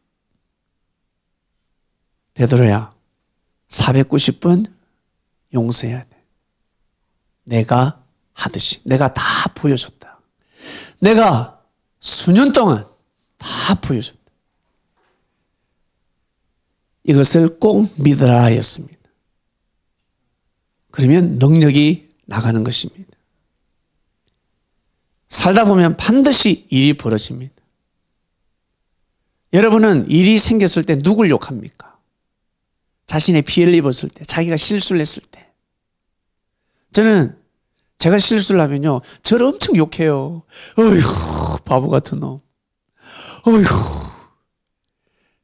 베드로야, 490번 용서해야 돼. 내가 하듯이. 내가 다 보여줬다. 내가 수년 동안 다 보여줬다. 이것을 꼭 믿으라 하였습니다. 그러면 능력이 나가는 것입니다. 살다 보면 반드시 일이 벌어집니다. 여러분은 일이 생겼을 때 누굴 욕합니까? 자신의 피해를 입었을 때, 자기가 실수를 했을 때. 저는 제가 실수를 하면요, 저를 엄청 욕해요. 어휴, 바보 같은 놈. 어휴.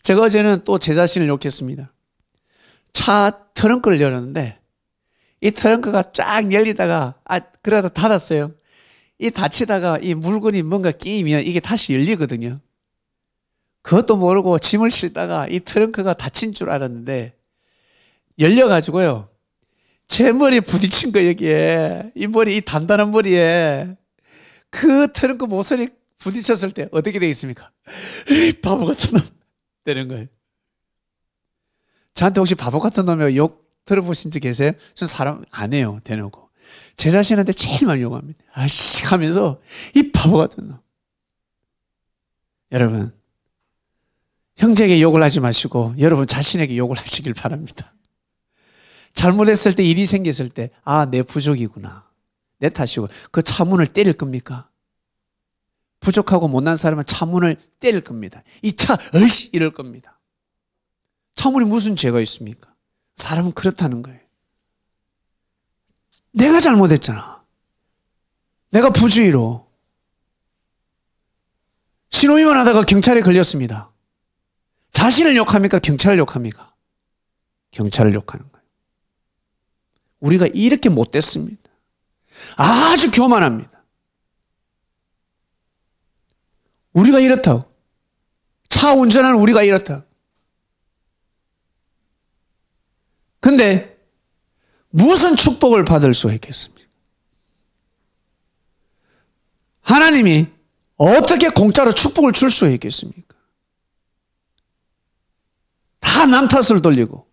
제가 어제는 또 제 자신을 욕했습니다. 차 트렁크를 열었는데 이 트렁크가 쫙 열리다가 그러다 닫았어요. 이 닫히다가 이 물건이 뭔가 끼면 이게 다시 열리거든요. 그것도 모르고 짐을 싣다가 이 트렁크가 닫힌 줄 알았는데 열려가지고요. 제 머리에 부딪힌 거 여기에. 이 머리, 이 단단한 머리에 그 트렁크 모서리 부딪혔을 때 어떻게 되겠습니까? 에이, 바보 같은 놈. 되는 거예요. 저한테 혹시 바보 같은 놈이라고 욕 들어보신 적 계세요? 전 사람 안 해요. 대놓고. 제 자신한테 제일 많이 욕합니다. 아씨 하면서 이 바보 같은 놈. 여러분, 형제에게 욕을 하지 마시고 여러분 자신에게 욕을 하시길 바랍니다. 잘못했을 때, 일이 생겼을 때, 아, 내 부족이구나, 내 탓이고, 그 차문을 때릴 겁니까? 부족하고 못난 사람은 차문을 때릴 겁니다. 이 차, 어이씨, 이럴 겁니다. 차문이 무슨 죄가 있습니까? 사람은 그렇다는 거예요. 내가 잘못했잖아. 내가 부주의로. 신호위반 하다가 경찰에 걸렸습니다. 자신을 욕합니까? 경찰을 욕합니까? 경찰을 욕하는 거예요. 우리가 이렇게 못됐습니다. 아주 교만합니다. 우리가 이렇다고. 차 운전하는 우리가 이렇다고. 근데 무슨 축복을 받을 수 있겠습니까? 하나님이 어떻게 공짜로 축복을 줄 수 있겠습니까? 다 남 탓을 돌리고,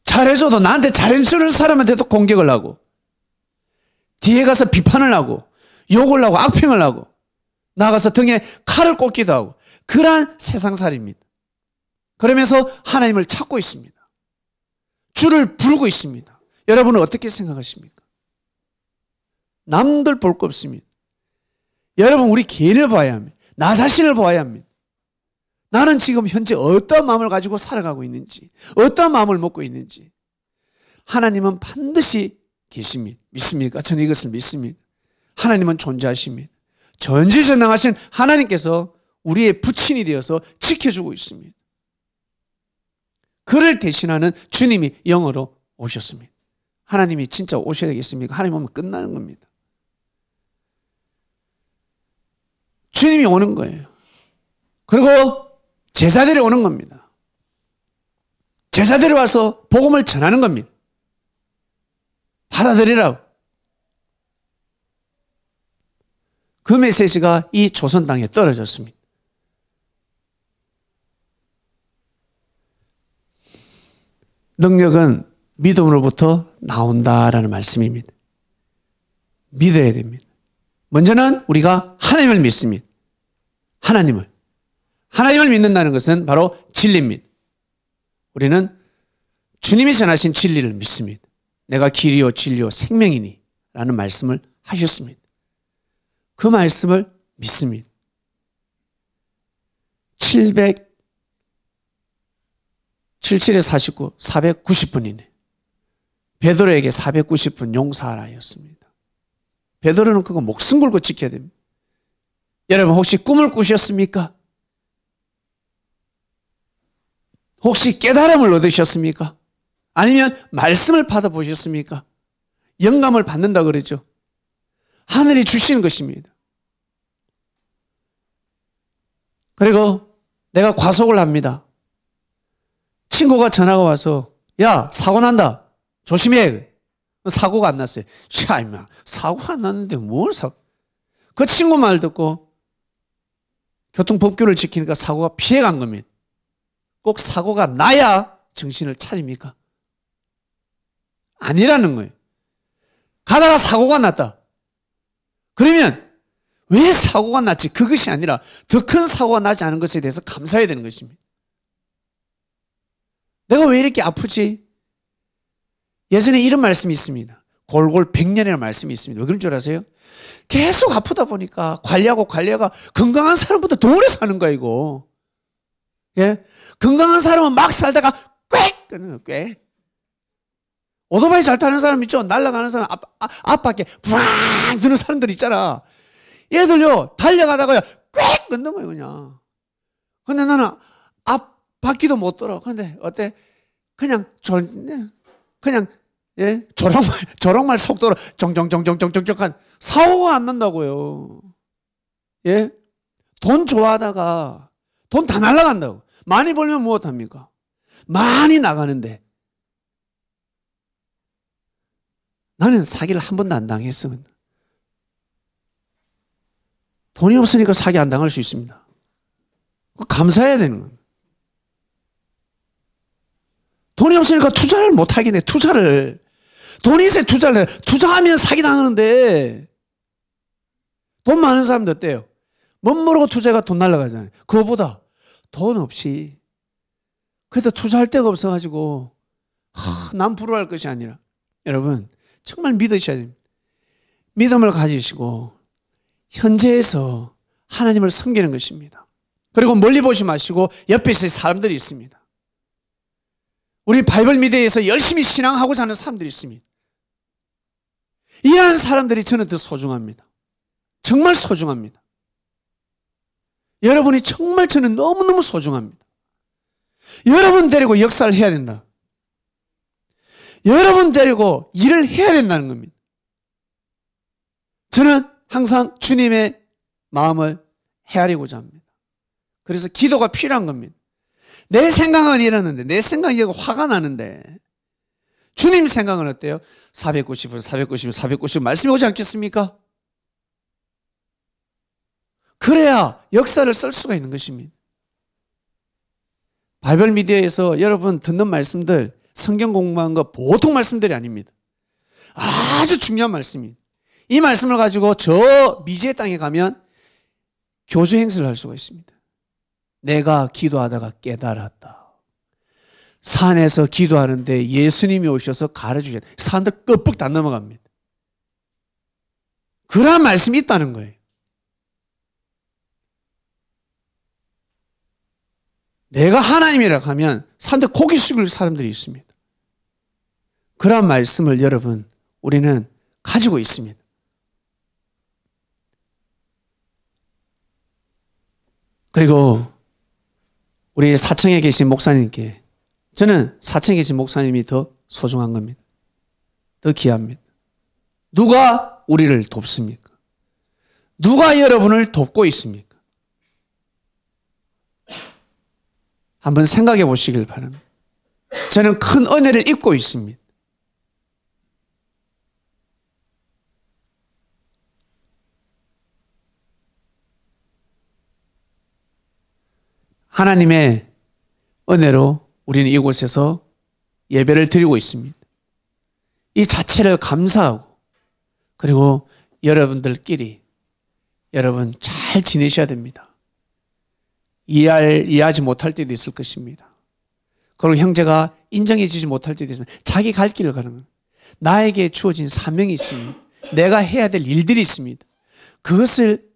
잘해줘도 나한테 잘해주는 사람한테도 공격을 하고, 뒤에 가서 비판을 하고, 욕을 하고, 악평을 하고, 나가서 등에 칼을 꽂기도 하고, 그러한 세상살이입니다. 그러면서 하나님을 찾고 있습니다. 주를 부르고 있습니다. 여러분은 어떻게 생각하십니까? 남들 볼 거 없습니다. 여러분, 우리 개인을 봐야 합니다. 나 자신을 봐야 합니다. 나는 지금 현재 어떤 마음을 가지고 살아가고 있는지, 어떤 마음을 먹고 있는지. 하나님은 반드시 계십니다. 믿습니까? 저는 이것을 믿습니다. 하나님은 존재하십니다. 전지전능하신 하나님께서 우리의 부친이 되어서 지켜주고 있습니다. 그를 대신하는 주님이 영으로 오셨습니다. 하나님이 진짜 오셔야 되겠습니까? 하나님 오면 끝나는 겁니다. 주님이 오는 거예요. 그리고 제자들이 오는 겁니다. 제자들이 와서 복음을 전하는 겁니다. 받아들이라고. 그 메시지가 이 조선 땅에 떨어졌습니다. 능력은 믿음으로부터 나온다라는 말씀입니다. 믿어야 됩니다. 먼저는 우리가 하나님을 믿습니다. 하나님을 믿는다는 것은 바로 진리입니다. 우리는 주님이 전하신 진리를 믿습니다. 내가 길이요 진리요 생명이니 라는 말씀을 하셨습니다. 그 말씀을 믿습니다. 77에 49, 490분이네. 베드로에게 490분 용사하였습니다. 베드로는 그거 목숨 걸고 지켜야 됩니다. 여러분, 혹시 꿈을 꾸셨습니까? 혹시 깨달음을 얻으셨습니까? 아니면 말씀을 받아보셨습니까? 영감을 받는다 그러죠. 하늘이 주시는 것입니다. 그리고 내가 과속을 합니다. 친구가 전화가 와서, 야, 사고 난다, 조심해. 사고가 안 났어요. 야, 임마, 사고가 안 났는데 뭘 사고. 그 친구 말 듣고 교통법규를 지키니까 사고가 피해간 겁니다. 꼭 사고가 나야 정신을 차립니까? 아니라는 거예요. 가다가 사고가 났다. 그러면 왜 사고가 났지? 그것이 아니라 더 큰 사고가 나지 않은 것에 대해서 감사해야 되는 것입니다. 내가 왜 이렇게 아프지? 예전에 이런 말씀이 있습니다. 골골 100년이라는 말씀이 있습니다. 왜 그런 줄 아세요? 계속 아프다 보니까 관리하가 건강한 사람보다 더 오래 사는 거야, 이거. 예? 건강한 사람은 막 살다가 꽥! 끄는 거야, 꽥. 오토바이 잘 타는 사람 있죠? 날아가는 사람, 앞바퀴 부앙 드는 사람들 있잖아. 얘들요, 달려가다가요, 꽥! 끊는 거예요, 그냥. 근데 나는 앞바퀴도 못 돌아. 근데 어때? 그냥, 예? 조랑말 속도로 정정한 사고가 안 난다고요. 예? 돈 좋아하다가 돈 다 날아간다고. 많이 벌면 무엇합니까? 많이 나가는데 나는 사기를 한 번도 안 당했어. 돈이 없으니까 사기 안 당할 수 있습니다. 감사해야 되는 겁니다. 돈이 없으니까 투자를 못 하긴 해. 돈이 있어야 투자를 해. 투자하면 사기 당하는데 돈 많은 사람도 어때요? 멋 모르고 투자가 돈 날라가잖아요. 그거보다 돈 없이 그래도 투자할 데가 없어가지고 남 부러워할 것이 아니라 여러분 정말 믿으셔야 됩니다. 믿음을 가지시고 현재에서 하나님을 섬기는 것입니다. 그리고 멀리 보지 마시고 옆에 있을 사람들이 있습니다. 우리 바이블 미디어에서 열심히 신앙하고자 하는 사람들이 있습니다. 이러한 사람들이 저는 더 소중합니다. 정말 소중합니다. 여러분이 정말 저는 너무너무 소중합니다. 여러분 데리고 역사를 해야 된다. 여러분 데리고 일을 해야 된다는 겁니다. 저는 항상 주님의 마음을 헤아리고자 합니다. 그래서 기도가 필요한 겁니다. 내 생각은 이러는데, 내 생각이 화가 나는데 주님 생각은 어때요? 490 말씀이 오지 않겠습니까? 그래야 역사를 쓸 수가 있는 것입니다. 바이블 미디어에서 여러분 듣는 말씀들, 성경 공부한 거 보통 말씀들이 아닙니다. 아주 중요한 말씀입니다. 이 말씀을 가지고 저 미지의 땅에 가면 교주 행세를 할 수가 있습니다. 내가 기도하다가 깨달았다. 산에서 기도하는데 예수님이 오셔서 가르쳐주셨다. 산들 끄뻑 다 넘어갑니다. 그러한 말씀이 있다는 거예요. 내가 하나님이라고 하면 산들 고개 숙일 사람들이 있습니다. 그러한 말씀을 여러분 우리는 가지고 있습니다. 그리고 우리 사청에 계신 목사님께 저는 사청에 계신 목사님이 더 소중한 겁니다. 더 귀합니다. 누가 우리를 돕습니까? 누가 여러분을 돕고 있습니까? 한번 생각해 보시길 바랍니다. 저는 큰 은혜를 입고 있습니다. 하나님의 은혜로 우리는 이곳에서 예배를 드리고 있습니다. 이 자체를 감사하고 그리고 여러분들끼리 여러분 잘 지내셔야 됩니다. 이해하지 못할 때도 있을 것입니다. 그리고 형제가 인정해 주지 못할 때도 있습니다. 자기 갈 길을 가는 겁니다. 나에게 주어진 사명이 있습니다. 내가 해야 될 일들이 있습니다. 그것을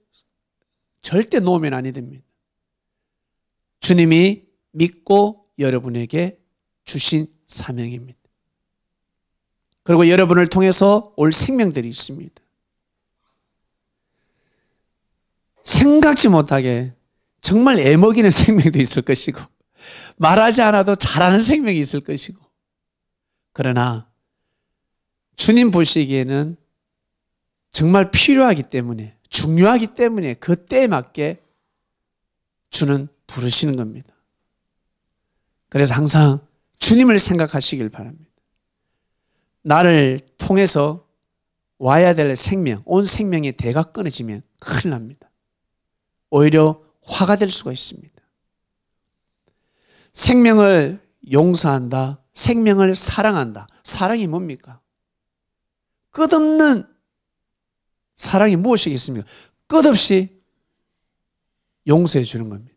절대 놓으면 아니 됩니다. 주님이 믿고 여러분에게 주신 사명입니다. 그리고 여러분을 통해서 올 생명들이 있습니다. 생각지 못하게 정말 애먹이는 생명도 있을 것이고 말하지 않아도 잘하는 생명이 있을 것이고 그러나 주님 보시기에는 정말 필요하기 때문에 중요하기 때문에 그때에 맞게 주는 부르시는 겁니다. 그래서 항상 주님을 생각하시길 바랍니다. 나를 통해서 와야 될 생명, 온 생명의 대가 끊어지면 큰일 납니다. 오히려 화가 될 수가 있습니다. 생명을 용서한다, 생명을 사랑한다. 사랑이 뭡니까? 끝없는 사랑이 무엇이겠습니까? 끝없이 용서해 주는 겁니다.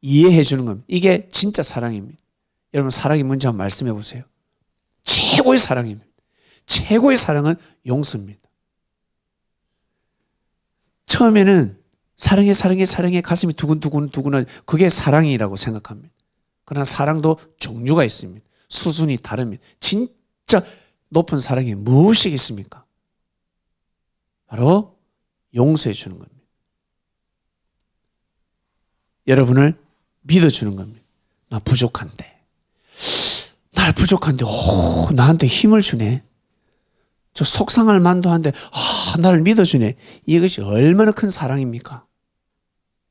이해해 주는 겁니다. 이게 진짜 사랑입니다. 여러분 사랑이 뭔지 한번 말씀해 보세요. 최고의 사랑입니다. 최고의 사랑은 용서입니다. 처음에는 사랑해 가슴이 두근두근 그게 사랑이라고 생각합니다. 그러나 사랑도 종류가 있습니다. 수준이 다릅니다. 진짜 높은 사랑이 무엇이겠습니까? 바로 용서해 주는 겁니다. 여러분을 믿어주는 겁니다. 나 부족한데. 날 부족한데, 나한테 힘을 주네. 저 속상할 만도 한데, 나를 믿어주네. 이것이 얼마나 큰 사랑입니까?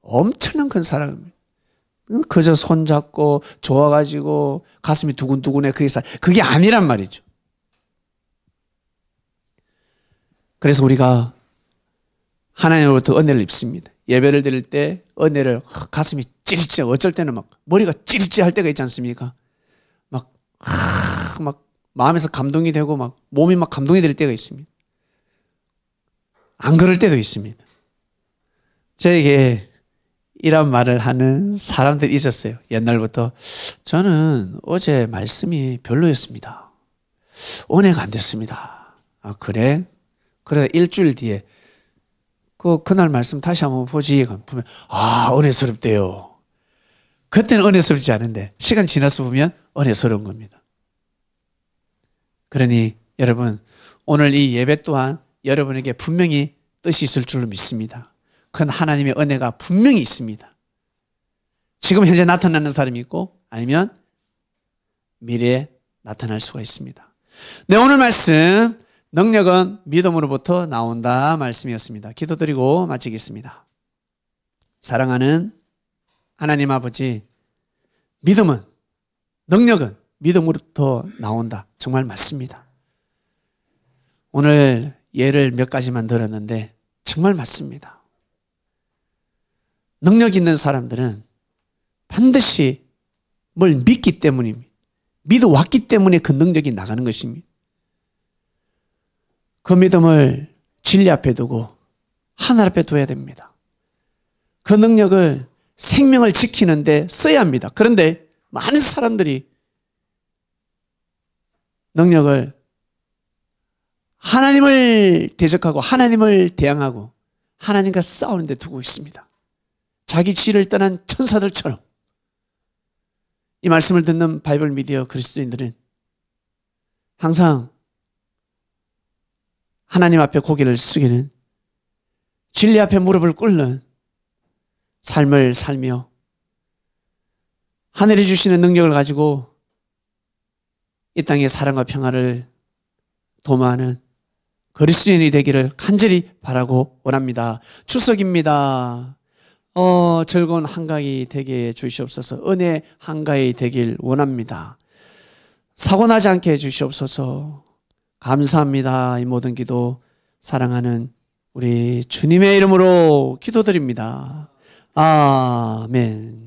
엄청난 큰 사랑입니다. 그저 손잡고, 좋아가지고, 가슴이 두근두근해. 그게 아니란 말이죠. 그래서 우리가 하나님으로부터 은혜를 입습니다. 예배를 드릴 때 은혜를 가슴이 찌릿찌릿 어쩔 때는 막 머리가 찌릿찌릿 할 때가 있지 않습니까? 막 마음에서 감동이 되고 막 몸이 막 감동이 될 때가 있습니다. 안 그럴 때도 있습니다. 저에게 이런 말을 하는 사람들이 있었어요. 옛날부터. 저는 어제 말씀이 별로였습니다. 은혜가 안 됐습니다. 아, 그래? 그래, 일주일 뒤에 그날 말씀 다시 한번 보지. 보면, 아, 은혜스럽대요. 그때는 은혜스럽지 않은데, 시간 지나서 보면 은혜스러운 겁니다. 그러니, 여러분, 오늘 이 예배 또한 여러분에게 분명히 뜻이 있을 줄로 믿습니다. 큰 하나님의 은혜가 분명히 있습니다. 지금 현재 나타나는 사람이 있고, 아니면 미래에 나타날 수가 있습니다. 네, 오늘 말씀, 능력은 믿음으로부터 나온다 말씀이었습니다. 기도드리고 마치겠습니다. 사랑하는 하나님 아버지, 믿음은, 능력은 믿음으로부터 나온다. 정말 맞습니다. 오늘 예를 몇 가지만 들었는데 정말 맞습니다. 능력 있는 사람들은 반드시 뭘 믿기 때문입니다. 믿어왔기 때문에 그 능력이 나가는 것입니다. 그 믿음을 진리 앞에 두고 하늘 앞에 둬야 됩니다. 그 능력을 생명을 지키는데 써야 합니다. 그런데 많은 사람들이 능력을 하나님을 대적하고 하나님을 대항하고 하나님과 싸우는 데 두고 있습니다. 자기 지를 떠난 천사들처럼. 이 말씀을 듣는 바이블 미디어 그리스도인들은 항상 하나님 앞에 고개를 숙이는, 진리 앞에 무릎을 꿇는 삶을 살며 하늘이 주시는 능력을 가지고 이 땅의 사랑과 평화를 도모하는 그리스도인이 되기를 간절히 바라고 원합니다. 추석입니다. 즐거운 한가위 되게 해주시옵소서. 은혜 한가위 되길 원합니다. 사고 나지 않게 해주시옵소서. 감사합니다. 이 모든 기도 사랑하는 우리 주님의 이름으로 기도드립니다. 아멘.